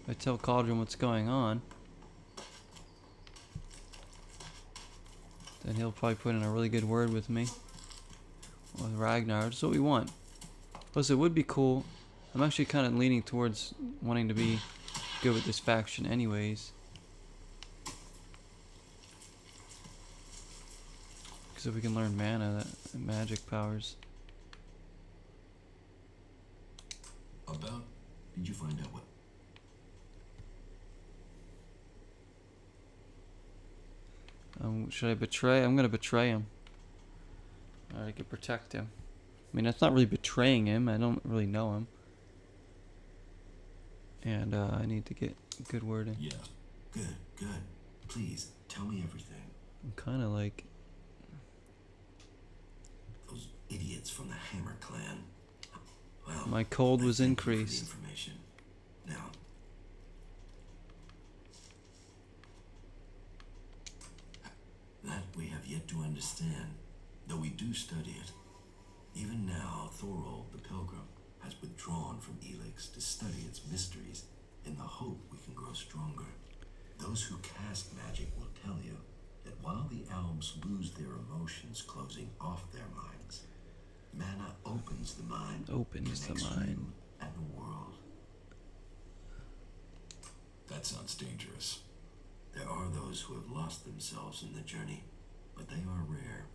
if I tell Cauldron what's going on, then he'll probably put in a really good word with me, with Ragnar. That's what we want. Plus, it would be cool. I'm actually kind of leaning towards wanting to be good with this faction, anyways. Because if we can learn mana, that magic powers. About? Did you find out what? Should I betray? I'm gonna betray him. I could protect him. I mean, that's not really betraying him. I don't really know him. And I need to get good word in. Yeah. Good, good. Please, tell me everything. I'm kind of like... Those idiots from the Hammer Clan. Well, my cold was increased. Information. Now, that we have yet to understand, though we do study it. Even now, Thorold the Pilgrim has withdrawn from ELEX to study its mysteries in the hope we can grow stronger. Those who cast magic will tell you that while the elves lose their emotions closing off their minds, mana opens the mind. Opens the mind. And the world. That sounds dangerous. There are those who have lost themselves in the journey, but they are rare.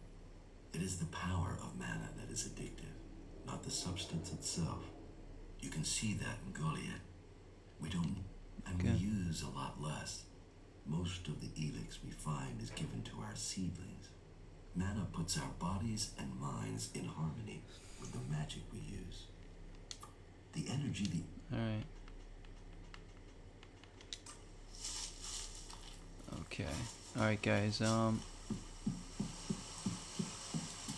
It is the power of mana that is addictive, not the substance itself. You can see that in Goliet. We don't, and we use a lot less. Most of the ELEX we find is given to our seedlings. Mana puts our bodies and minds in harmony with the magic we use. The energy, Alright. Okay. Alright, guys,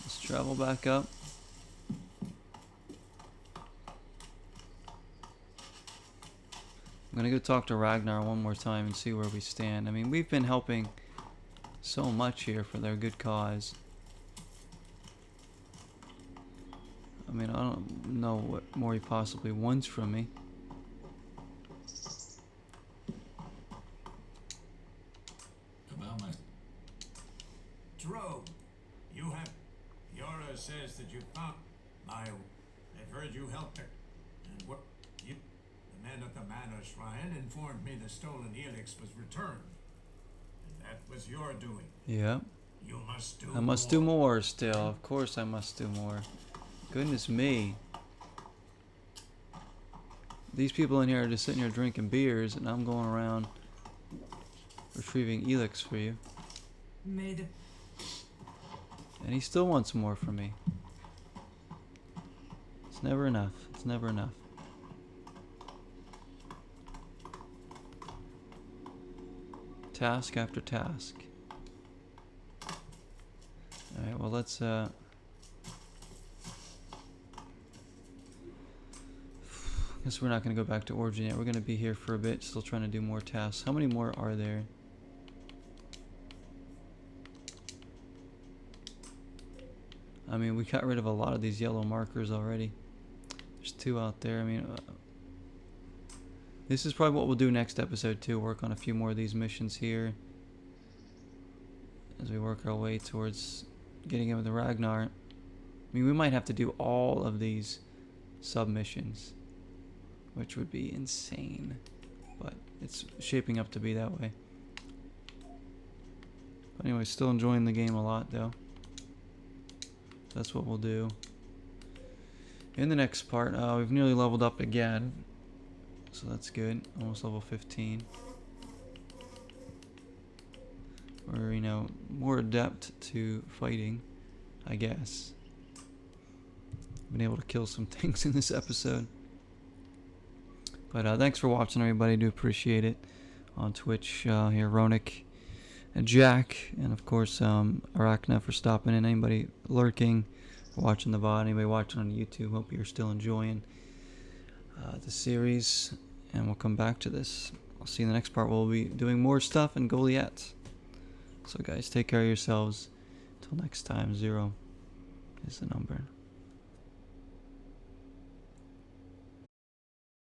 let's travel back up. I'm gonna go talk to Ragnar one more time and see where we stand. I mean, we've been helping so much here for their good cause. I mean, I don't know what more he possibly wants from me. About my... Dro, you have... Yora says that you found They've heard you helped her. And what... You... The men at the Manor Shrine informed me the stolen ELEX was returned. And that was your doing. Yeah. You must do I must do more still. Of course I must do more. Goodness me. These people in here are just sitting here drinking beers and I'm going around retrieving ELEX for you. Mid. And he still wants more from me. It's never enough. It's never enough. Task after task. Alright, well let's guess we're not gonna go back to Origin yet. We're gonna be here for a bit, still trying to do more tasks. How many more are there? I mean, we got rid of a lot of these yellow markers already. There's 2 out there. I mean, this is probably what we'll do next episode too. Work on a few more of these missions here as we work our way towards getting in with the Ragnar. I mean, we might have to do all of these submissions, which would be insane, but it's shaping up to be that way. But anyway, still enjoying the game a lot though. That's what we'll do. In the next part, we've nearly leveled up again, so that's good. Almost level 15. We're, you know, more adept to fighting, I guess. Been able to kill some things in this episode. But thanks for watching, everybody. I do appreciate it. On Twitch, here, Ronik and Jack, and of course, Arachna for stopping in. Anybody lurking, watching the VOD. Anybody watching on YouTube, hope you're still enjoying the series, and we'll come back to this. I'll see you in the next part. We'll be doing more stuff in Goliet. So guys, take care of yourselves. Until next time, 0 is the number.